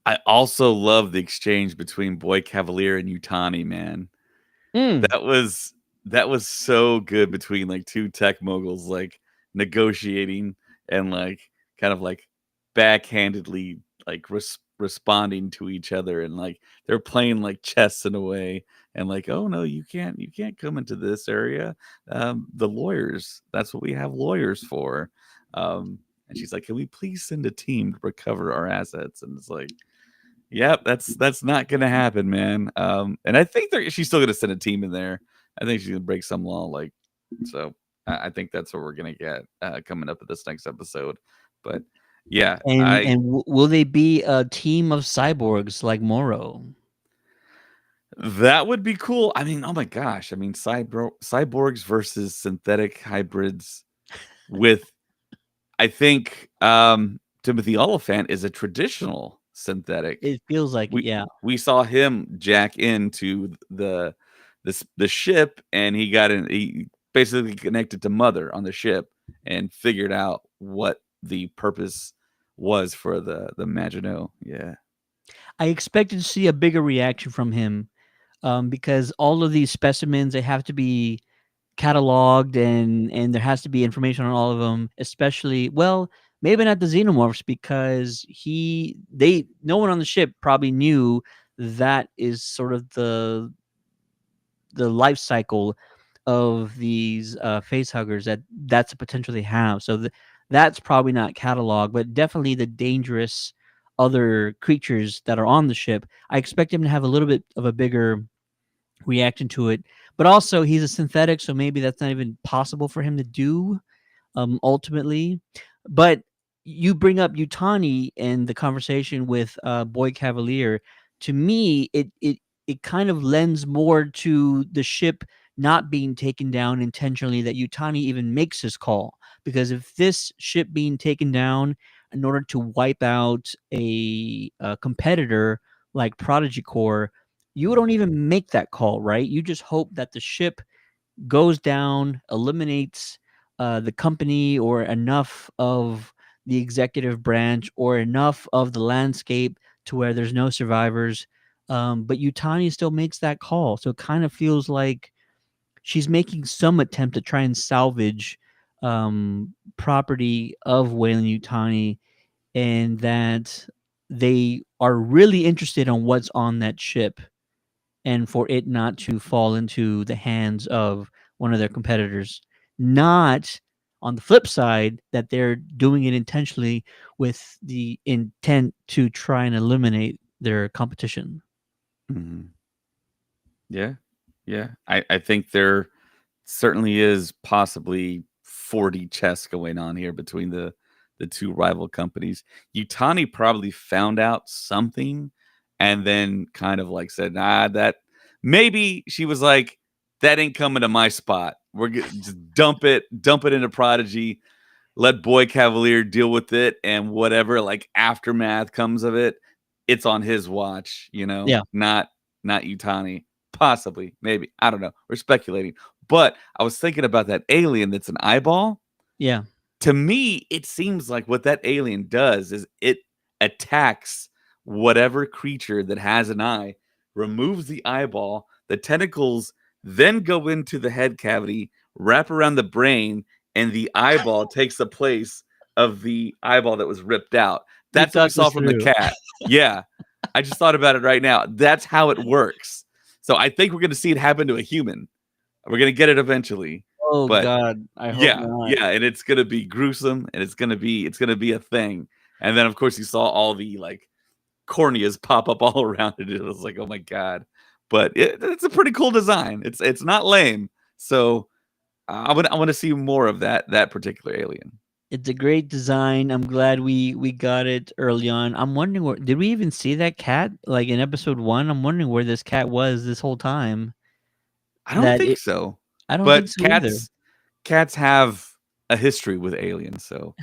I also love the exchange between Boy Cavalier and Utani, man. Mm. That was that was so good between like two tech moguls like negotiating and like kind of like backhandedly like responding to each other and like they're playing like chess in a way and like oh no you can't come into this area the lawyers that's what we have lawyers for and she's like can we please send a team to recover our assets and it's like yep, that's not gonna happen, man. And I think she's still gonna send a team in there. I think she's gonna break some law, like so. I think that's what we're gonna get coming up at this next episode. But yeah, And will they be a team of cyborgs like Moro? that would be cool. I mean, oh my gosh, I mean, cyborgs versus synthetic hybrids with I think Timothy Oliphant is a traditional synthetic. It feels like it, We yeah. we saw him jack into the ship, and he basically connected to Mother on the ship and figured out what the purpose was for the Maginot. Yeah. I expected to see a bigger reaction from him because all of these specimens they have to be cataloged and there has to be information on all of them. Especially, well, maybe not the xenomorphs because no one on the ship probably knew that is sort of the life cycle of these face huggers that's a potential they have. So that's probably not catalog, but definitely the dangerous other creatures that are on the ship. I expect him to have a little bit of a bigger reaction to it. But also, he's a synthetic, so maybe that's not even possible for him to do ultimately. But you bring up Utani and the conversation with Boy Cavalier. To me, it kind of lends more to the ship not being taken down intentionally. That Utani even makes this call because if this ship being taken down in order to wipe out a competitor like Prodigy Corps, you don't even make that call, right? You just hope that the ship goes down, eliminates the company or enough of the executive branch or enough of the landscape to where there's no survivors. But Utani still makes that call. So it kind of feels like she's making some attempt to try and salvage property of Weyland Utani and that they are really interested on what's on that ship and for it not to fall into the hands of one of their competitors. Not on the flip side that they're doing it intentionally with the intent to try and eliminate their competition. Mhm. Yeah. Yeah. I think there certainly is possibly 40 chess going on here between the two rival companies. Utani probably found out something and then kind of like said, nah, that maybe she was like, that ain't coming to my spot. Just dump it into Prodigy, let Boy Cavalier deal with it, and whatever like aftermath comes of it, it's on his watch, Yeah. not Utani. Possibly, maybe. I don't know. We're speculating. But I was thinking about that alien that's an eyeball. Yeah. To me, it seems like what that alien does is it attacks whatever creature that has an eye, removes the eyeball, the tentacles then go into the head cavity, wrap around the brain, and the eyeball takes the place of the eyeball that was ripped out. You That's what we thought saw this from the through. cat. Yeah. I just thought about it right now. That's how it works. So I think we're going to see it happen to a human. We're going to get it eventually. Oh But God, I hope yeah, not. yeah, and it's gonna be gruesome, and it's gonna be a thing. And then of course you saw all the like corneas pop up all around it. It was like, oh my god! But it's a pretty cool design. It's not lame. So I want to see more of that particular alien. It's a great design. I'm glad we got it early on. I'm wondering where did we even see that cat like in episode 1? I'm wondering where this cat was this whole time. I don't That think it so, I don't think but so either. cats have a history with aliens. So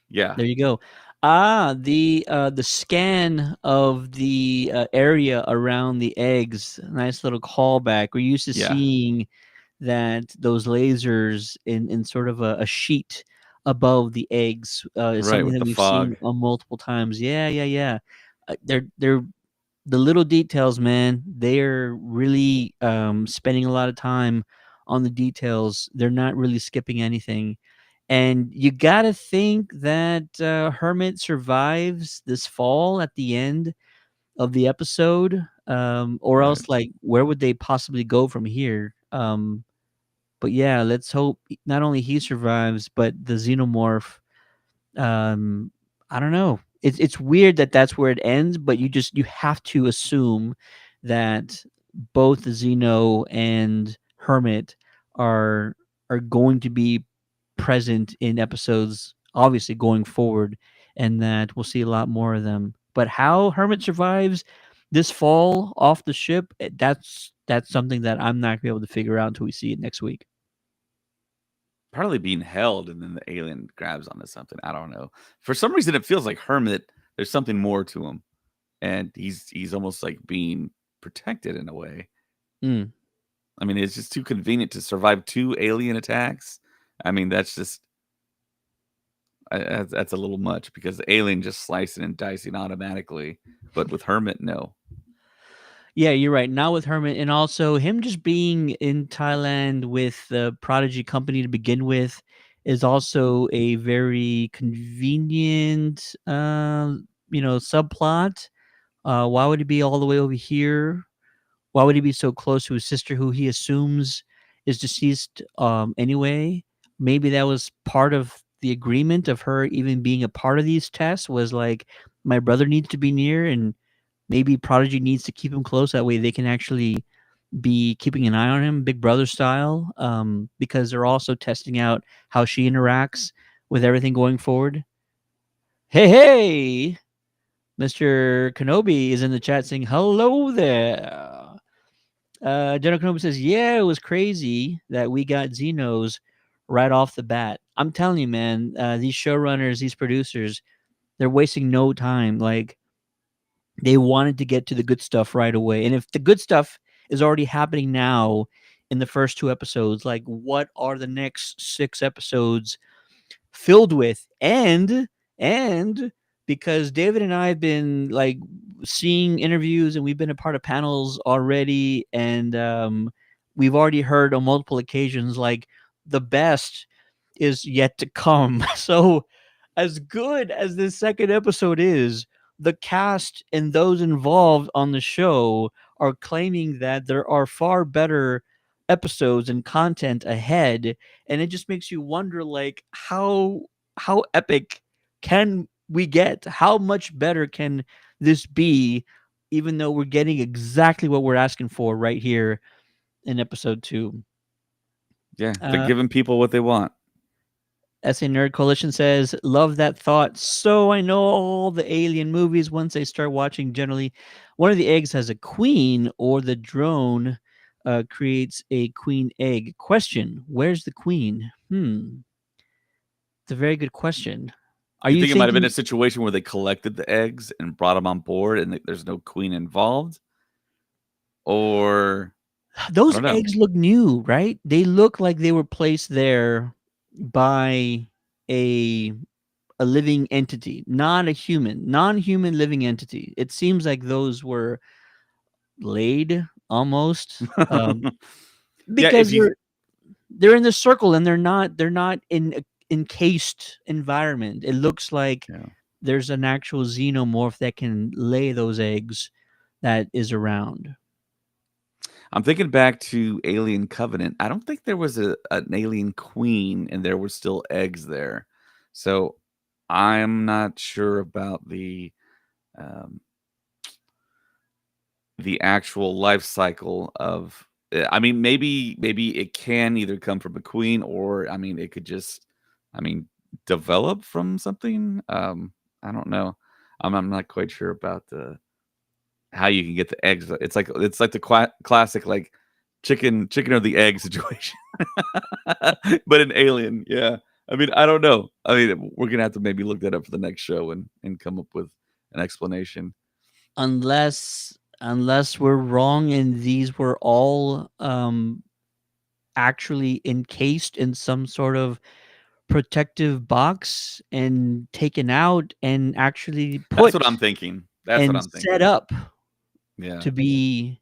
yeah, There you go. The scan of the area around the eggs. Nice little callback. We're used to yeah, seeing that those lasers in sort of a sheet above the eggs is right something with that the we've seen fog. multiple times. Yeah, yeah, yeah. They're the little details, man. They're really spending a lot of time on the details. They're not really skipping anything. And you got to think that Hermit survives this fall at the end of the episode, or Right. else, like, where would they possibly go from here? But yeah, let's hope not only he survives, but the xenomorph. Um, I don't know. It's weird that that's where it ends, but you have to assume that both the Xeno and Hermit are are going to be present in episodes, obviously going forward, and that we'll see a lot more of them. But how Hermit survives this fall off the ship, that's something that I'm not gonna be able to figure out until we see it next week. Probably being held and then the alien grabs onto something. I don't know. For some reason, it feels like Hermit. There's something more to him, and he's almost like being protected in a way. Mm. I mean, it's just too convenient to survive 2 alien attacks. I mean, that's just that's a little much because the alien just slicing and dicing automatically, but with Hermit, no. Yeah, you're right. Not with Hermit, and also him just being in Thailand with the Prodigy company to begin with is also a very convenient, subplot. Why would he be all the way over here? Why would he be so close to his sister, who he assumes is deceased anyway? Maybe that was part of the agreement of her even being a part of these tests. Was like, my brother needs to be near, and maybe Prodigy needs to keep him close. That way they can actually be keeping an eye on him, Big Brother style, because they're also testing out how she interacts with everything going forward. Hey, hey, Mr. Kenobi is in the chat saying, hello there. General Kenobi says, yeah, it was crazy that we got Xenos right off the bat. I'm telling you, man, these showrunners, these producers, they're wasting no time. Like, they wanted to get to the good stuff right away. And if the good stuff is already happening now in the first 2 episodes, like, what are the next 6 episodes filled with? And because David and I have been like seeing interviews and we've been a part of panels already, and we've already heard on multiple occasions like the best is yet to come. So as good as this second episode is, the cast and those involved on the show are claiming that there are far better episodes and content ahead, and it just makes you wonder, like, how epic can we get? How much better can this be, even though we're getting exactly what we're asking for right here in episode 2? Yeah, they're uh giving people what they want. SA Nerd Coalition says, love that thought. So I know all the alien movies once I start watching. Generally, one of the eggs has a queen, or the drone creates a queen egg. Question: where's the queen? It's a very good question. Are You you think it might have been a thinking? situation where they collected the eggs and brought them on board, and there's no queen involved? or I Those don't know. eggs look new, right? They look like they were placed there by a a living entity, not a human, non-human living entity. It seems like those were laid almost, Yeah, if because you they're in the circle and they're not in a encased environment. It looks like yeah. there's an actual xenomorph that can lay those eggs that is around. I'm thinking back to Alien Covenant. I don't think there was an alien queen and there were still eggs there. So I'm not sure about um, the actual life cycle of I mean maybe it can either come from a queen or I mean it could just I mean develop from something. I don't know. I'm not quite sure about the how you can get the eggs. It's like the classic like chicken or the egg situation. But an alien, yeah. I mean, I don't know. I mean, we're gonna have to maybe look that up for the next show and come up with an explanation. Unless we're wrong and these were all actually encased in some sort of protective box and taken out and actually That's what put I'm thinking. That's what and I'm set thinking. up Yeah. to be,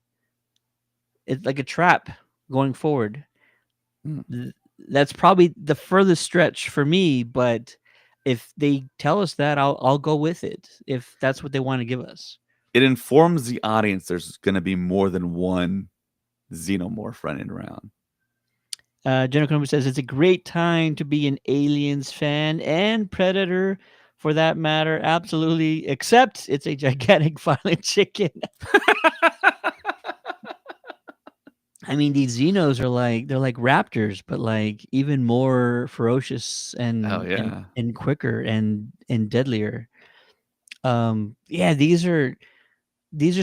it's like a trap going forward. Mm. Th- That's probably the furthest stretch for me, but if they tell us that, I'll go with it if that's what they want to give us. It informs the audience there's gonna be more than one xenomorph running around. Jenna Columbus says it's a great time to be an Aliens fan and Predator for that matter. Absolutely, except it's a gigantic violent chicken. I mean, these Xenos are like they're like raptors, but like even more ferocious Oh and yeah. quicker and deadlier. Yeah, these are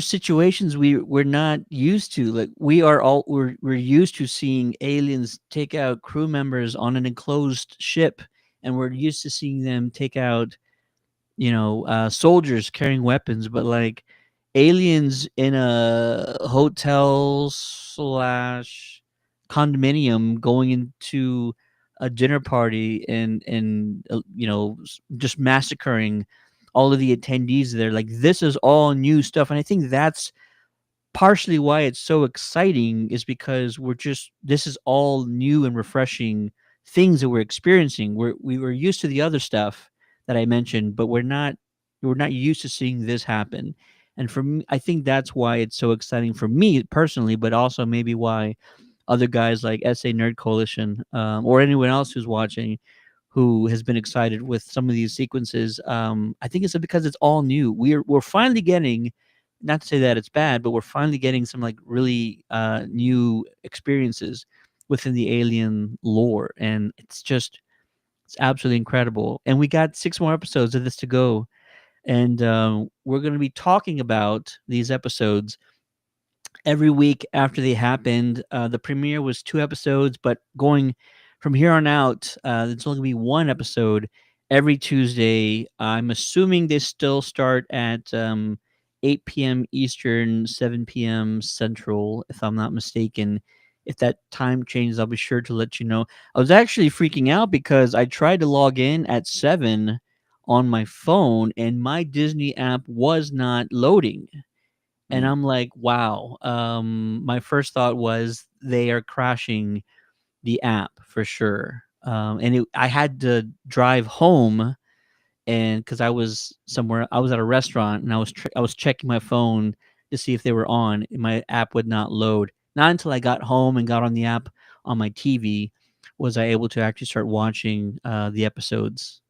situations we're not used to. Like we're used to seeing aliens take out crew members on an enclosed ship, and we're used to seeing them take out soldiers carrying weapons, but like aliens in a hotel slash condominium going into a dinner party and just massacring all of the attendees there. Like this is all new stuff, and I think that's partially why it's so exciting is because this is all new and refreshing things that we're experiencing. We were used to the other stuff that I mentioned, but we're not used to seeing this happen. And for me, I think that's why it's so exciting for me personally, but also maybe why other guys like SA Nerd Coalition, or anyone else who's watching who has been excited with some of these sequences. I think it's because it's all new. We're finally getting, not to say that it's bad, but we're finally getting some like really new experiences within the Alien lore, and it's absolutely incredible. And we got 6 more episodes of this to go, and we're going to be talking about these episodes every week after they happened. The premiere was 2 episodes, but going from here on out, it's only gonna be one episode every Tuesday. I'm assuming they still start at 8 p.m. Eastern, 7 p.m. Central, if I'm not mistaken. If that time changes, I'll be sure to let you know. I was actually freaking out because I tried to log in at 7 on my phone and my Disney app was not loading, and Mm. I'm like, wow. My first thought was they are crashing the app for sure. I had to drive home, and because I was somewhere, I was at a restaurant, and I was checking my phone to see if they were on. And my app would not load. Not until I got home and got on the app on my TV was I able to actually start watching the episodes.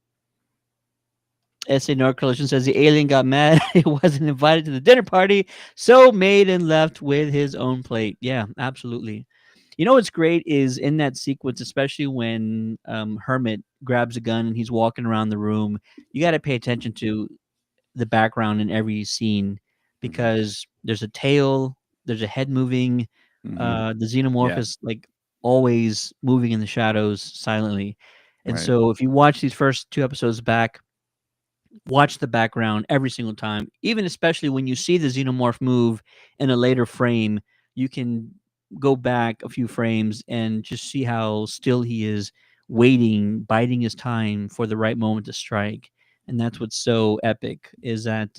SA North Coalition says the alien got mad he wasn't invited to the dinner party, so made and left with his own plate. Yeah, absolutely. You know what's great is in that sequence, especially when Hermit grabs a gun and he's walking around the room, you got to pay attention to the background in every scene Mhm. because there's a tail, there's a head moving, Mhm. the xenomorph Yeah. is like always moving in the shadows silently. And Right. so if you watch these first 2 episodes back, watch the background every single time, even especially when you see the xenomorph move in a later frame. you can go back a few frames and just see how still he is, waiting, biding his time for the right moment to strike. And that's what's so epic, is that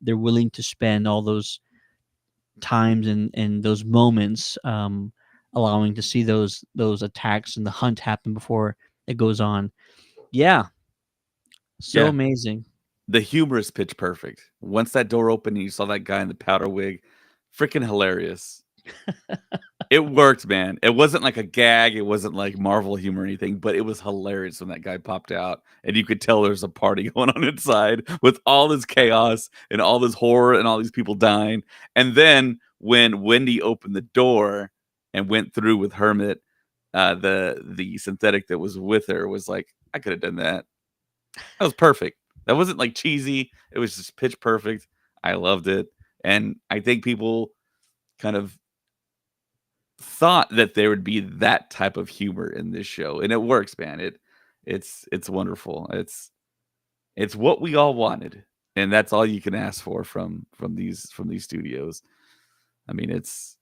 they're willing to spend all those times and those moments, allowing to see those attacks and the hunt happen before it goes on. Yeah, so Yeah. amazing. The humor is pitch perfect. Once that door opened and you saw that guy in the powder wig, freaking hilarious. It worked, man. It wasn't like a gag. It wasn't like Marvel humor or anything, but it was hilarious when that guy popped out, and you could tell there's a party going on inside with all this chaos and all this horror and all these people dying. And then when Wendy opened the door and went through with Hermit, the synthetic that was with her was like, I could have done that. That was perfect. That wasn't like cheesy. It was just pitch perfect. I loved it, and I think people kind of thought that there would be that type of humor in this show, and it works, man. It's wonderful. It's what we all wanted, and that's all you can ask for from these studios. I mean, it's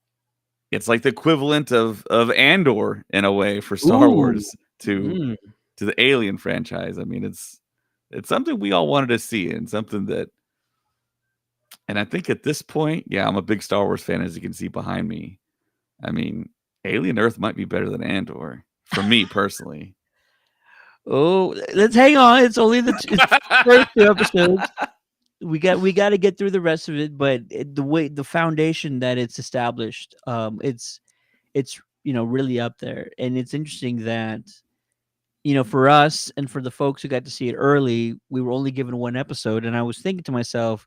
like the equivalent of Andor in a way for Star Ooh. Wars to Mm. to the Alien franchise. I mean, it's something we all wanted to see, and something that, and I think at this point, yeah, I'm a big Star Wars fan, as you can see behind me. I mean, Alien Earth might be better than Andor for me personally. Oh, let's hang on. It's only it's first two episodes. We got to get through the rest of it, but the way the foundation that it's established, it's really up there, and it's interesting that for us and for the folks who got to see it early, we were only given one episode, and I was thinking to myself,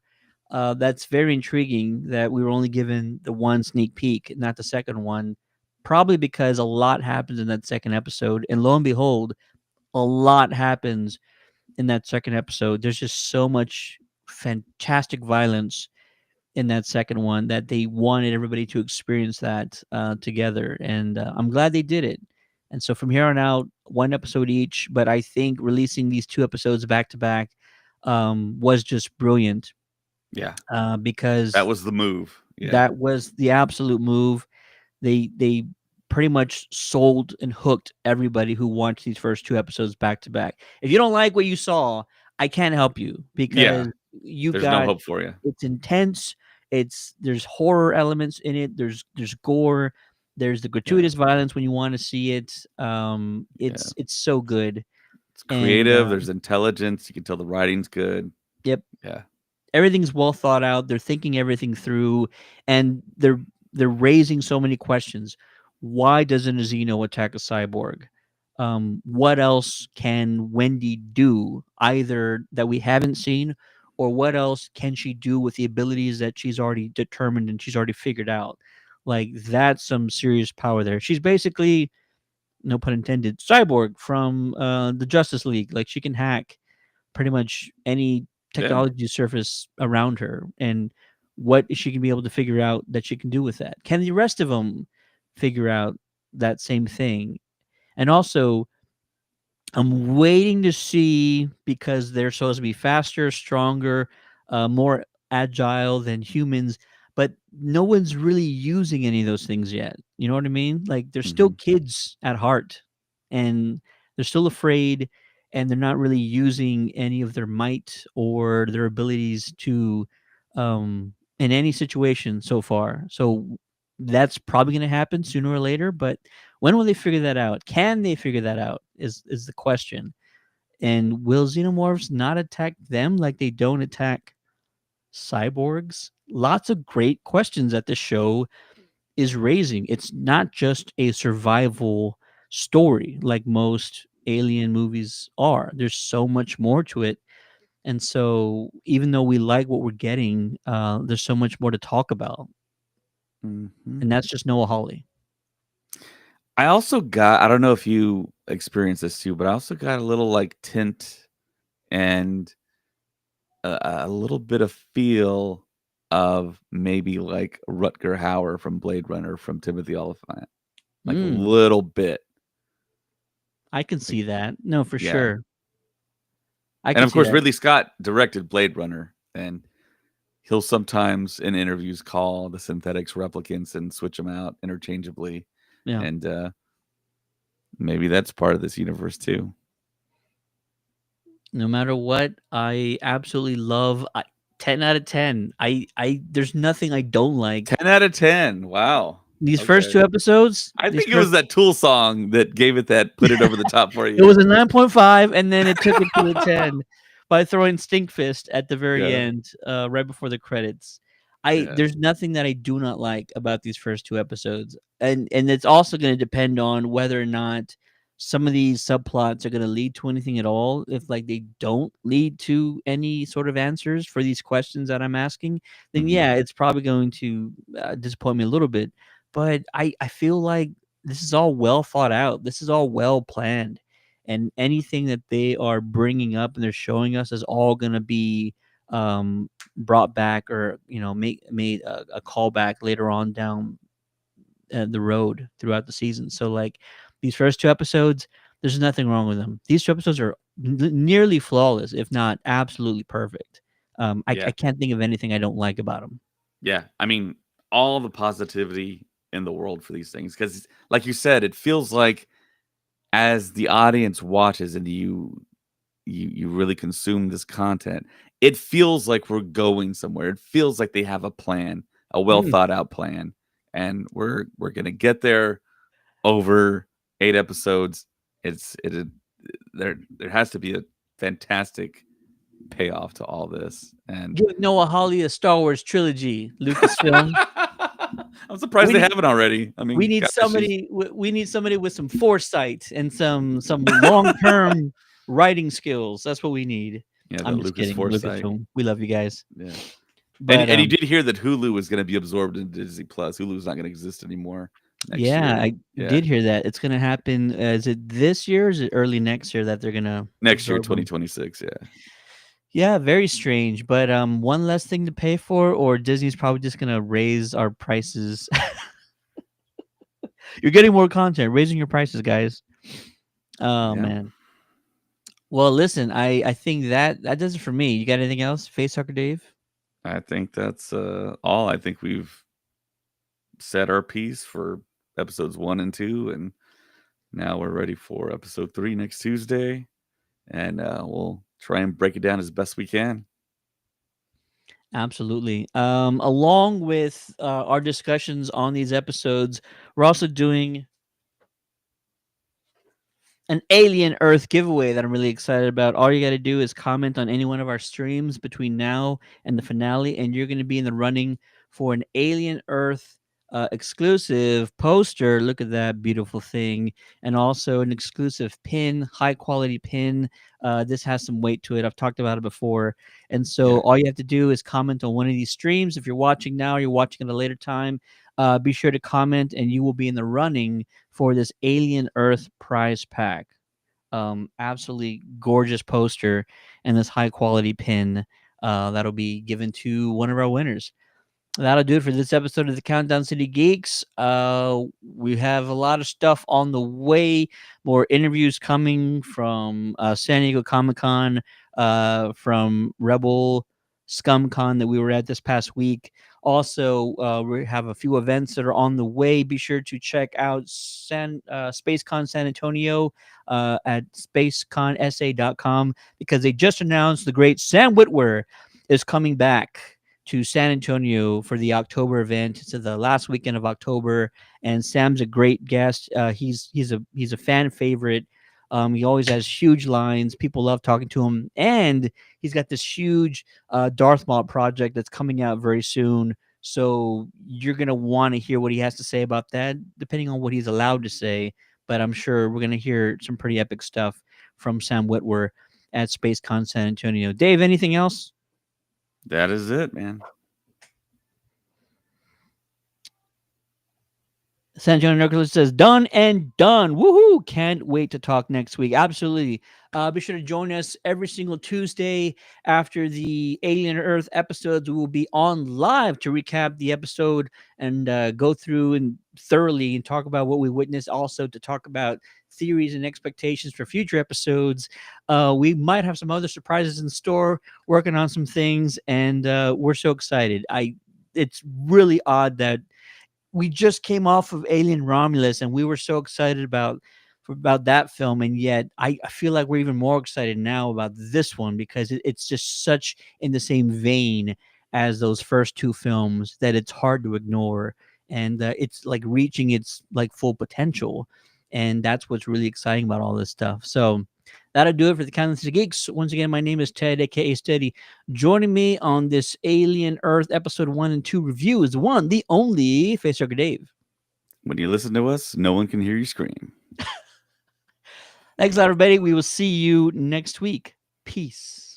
that's very intriguing that we were only given the one sneak peek, not the second one, probably because a lot happens in that second episode, and lo and behold, a lot happens in that second episode. There's just so much fantastic violence in that second one that they wanted everybody to experience that together, and I'm glad they did it. And so from here on out, one episode each. But I think releasing these two episodes back to back was just brilliant, Yeah, that because was the move. Yeah, that was the absolute move. They pretty much sold and hooked everybody who watched these first two episodes back to back. If you don't like what you saw, I can't help you, yeah. because you There's no got hope for you. it's intense. There's horror elements in it. There's gore. There's the Yeah, gratuitous violence when you want to see it. yeah. It's so good. It's And creative. There's intelligence. You can tell the writing's good. yep, Yeah, everything's well thought out. They're thinking everything through, and they're raising so many questions. Why doesn't a Xeno attack a cyborg? What else can Wendy do, either that we haven't seen, or what else can she do with the abilities that she's already determined and she's already figured out? Like, that's some serious power there. She's basically, no pun intended, cyborg from the Justice League. Like, she can hack pretty much any yeah. technology surface around her, and what is she can be able to figure out that she can do with that? Can the rest of them figure out that same thing? And also, I'm waiting to see, because they're supposed to be faster, stronger, more agile than humans, but no one's really using any of those things yet. You know what I mean? Like, they're still Hmm. kids at heart, and they're still afraid, and they're not really using any of their might or their abilities to, in any situation so far. So that's probably going to happen sooner or later, but when will they figure that out? Can they figure that out is the question. And will xenomorphs not attack them like they don't attack cyborgs? Lots of great questions that the show is raising. It's not just a survival story like most alien movies are. There's so much more to it. And so, even though we like what we're getting, there's so much more to talk about. Hmm. And that's just Noah Hawley. I also got, I don't know if you experienced this too, but I also got a little like tint and a little bit of feel of maybe like Rutger Hauer from Blade Runner from Timothy Oliphant. Like a Mm, little bit. I can Like, see that. No, for yeah. sure. I And can of see course, that. Ridley Scott directed Blade Runner. And he'll sometimes in interviews call the synthetics replicants and switch them out interchangeably, Yeah. and maybe that's part of this universe too. No matter what, I absolutely love 10 out of 10. There's nothing I don't like. 10 out of 10. Wow. These first Okay. two episodes, I these think it was first that Tool song that gave it that put it over the top for it you. was a 9.5 and then it took it to a 10 by throwing Stinkfist at the very Yeah. end, right before the credits. Yeah. There's nothing that I do not like about these first two episodes. And it's also going to depend on whether or not some of these subplots are going to lead to anything at all. If like they don't lead to any sort of answers for these questions that I'm asking, then Mhm. yeah, it's probably going to disappoint me a little bit. But I feel like this is all well thought out. This is all well planned, and anything that they are bringing up and they're showing us is all going to be brought back, or made a callback later on down the road throughout the season. So like these first two episodes, there's nothing wrong with them. These two episodes are nearly flawless, if not absolutely perfect. I Yeah. can't think of anything I don't like about them. Yeah. I mean, all the positivity in the world for these things, because like you said, it feels like as the audience watches and you really consume this content, it feels like we're going somewhere. It feels like they have a plan, a well Mm. thought out plan, and we're gonna get there over 8 episodes. There has to be a fantastic payoff to all this, and Give Noah Hawley a Star Wars trilogy, Lucasfilm. I'm surprised We they need haven't already. I we mean, need gosh, somebody we need somebody with some foresight and some long-term writing skills. That's what we need. yeah, the I'm just Lucas kidding, Foresight. Lucasfilm. We love you guys. Yeah. But And you did hear that Hulu is going to be absorbed into Disney Plus. Hulu's not going to exist anymore next yeah, year. I Yeah, did hear that. It's gonna happen. Is it this year or is it early next year that they're gonna next year, absorb them? 2026. Yeah, Yeah, very strange. But one less thing to pay for, or Disney's probably just gonna raise our prices. You're getting more content, raising your prices, guys. Oh yeah. man. Well, listen, I think that does it for me. You got anything else, Facehugger Dave? I think that's all. I think we've said our piece for episodes 1 and 2, and now we're ready for episode 3 next Tuesday, and we'll try and break it down as best we can. Absolutely. Along with our discussions on these episodes, we're also doing an Alien Earth giveaway that I'm really excited about. All you got to do is comment on any one of our streams between now and the finale, and you're going to be in the running for an Alien Earth exclusive poster. Look at that beautiful thing. And also an exclusive pin, high quality pin. This has some weight to it. I've talked about it before. And so Yeah, all you have to do is comment on one of these streams. If you're watching now, or you're watching at a later time, be sure to comment, and you will be in the running for this Alien Earth prize pack. Absolutely gorgeous poster and this high quality pin that'll be given to one of our winners. That'll do it for this episode of the Countdown City Geeks. We have a lot of stuff on the way. More interviews coming from San Diego Comic Con, from Rebel ScumCon that we were at this past week. Also, we have a few events that are on the way. Be sure to check out SpaceCon San Antonio at spaceconsa.com, because they just announced the great Sam Witwer is coming back to San Antonio for the October event. It's the last weekend of October, and Sam's a great guest. He's a fan favorite. He always has huge lines. People love talking to him, and he's got this huge Darth Maul project that's coming out very soon. So you're gonna want to hear what he has to say about that, depending on what he's allowed to say. But I'm sure we're gonna hear some pretty epic stuff from Sam Witwer at SpaceCon San Antonio. Dave, anything else? that is it, man. Sanjay Nicholas says, done and done. Woohoo! Can't wait to talk next week. Absolutely. Be sure to join us every single Tuesday after the Alien Earth episodes. We will be on live to recap the episode and go through and thoroughly and talk about what we witnessed. Also, to talk about theories and expectations for future episodes. We might have some other surprises in store, working on some things, and we're so excited. It's really odd that we just came off of Alien Romulus, and we were so excited about that film, and yet I feel like we're even more excited now about this one because it's just such in the same vein as those first two films that it's hard to ignore, and it's like reaching its like full potential, and that's what's really exciting about all this stuff. So that'll do it for the Countdown City Geeks. Once again, my name is Ted, aka Steady. Joining me on this Alien Earth episode 1 and 2 review is the one, the only Facehugger Dave. When you listen to us, no one can hear you scream. Thanks, everybody. We will see you next week. Peace.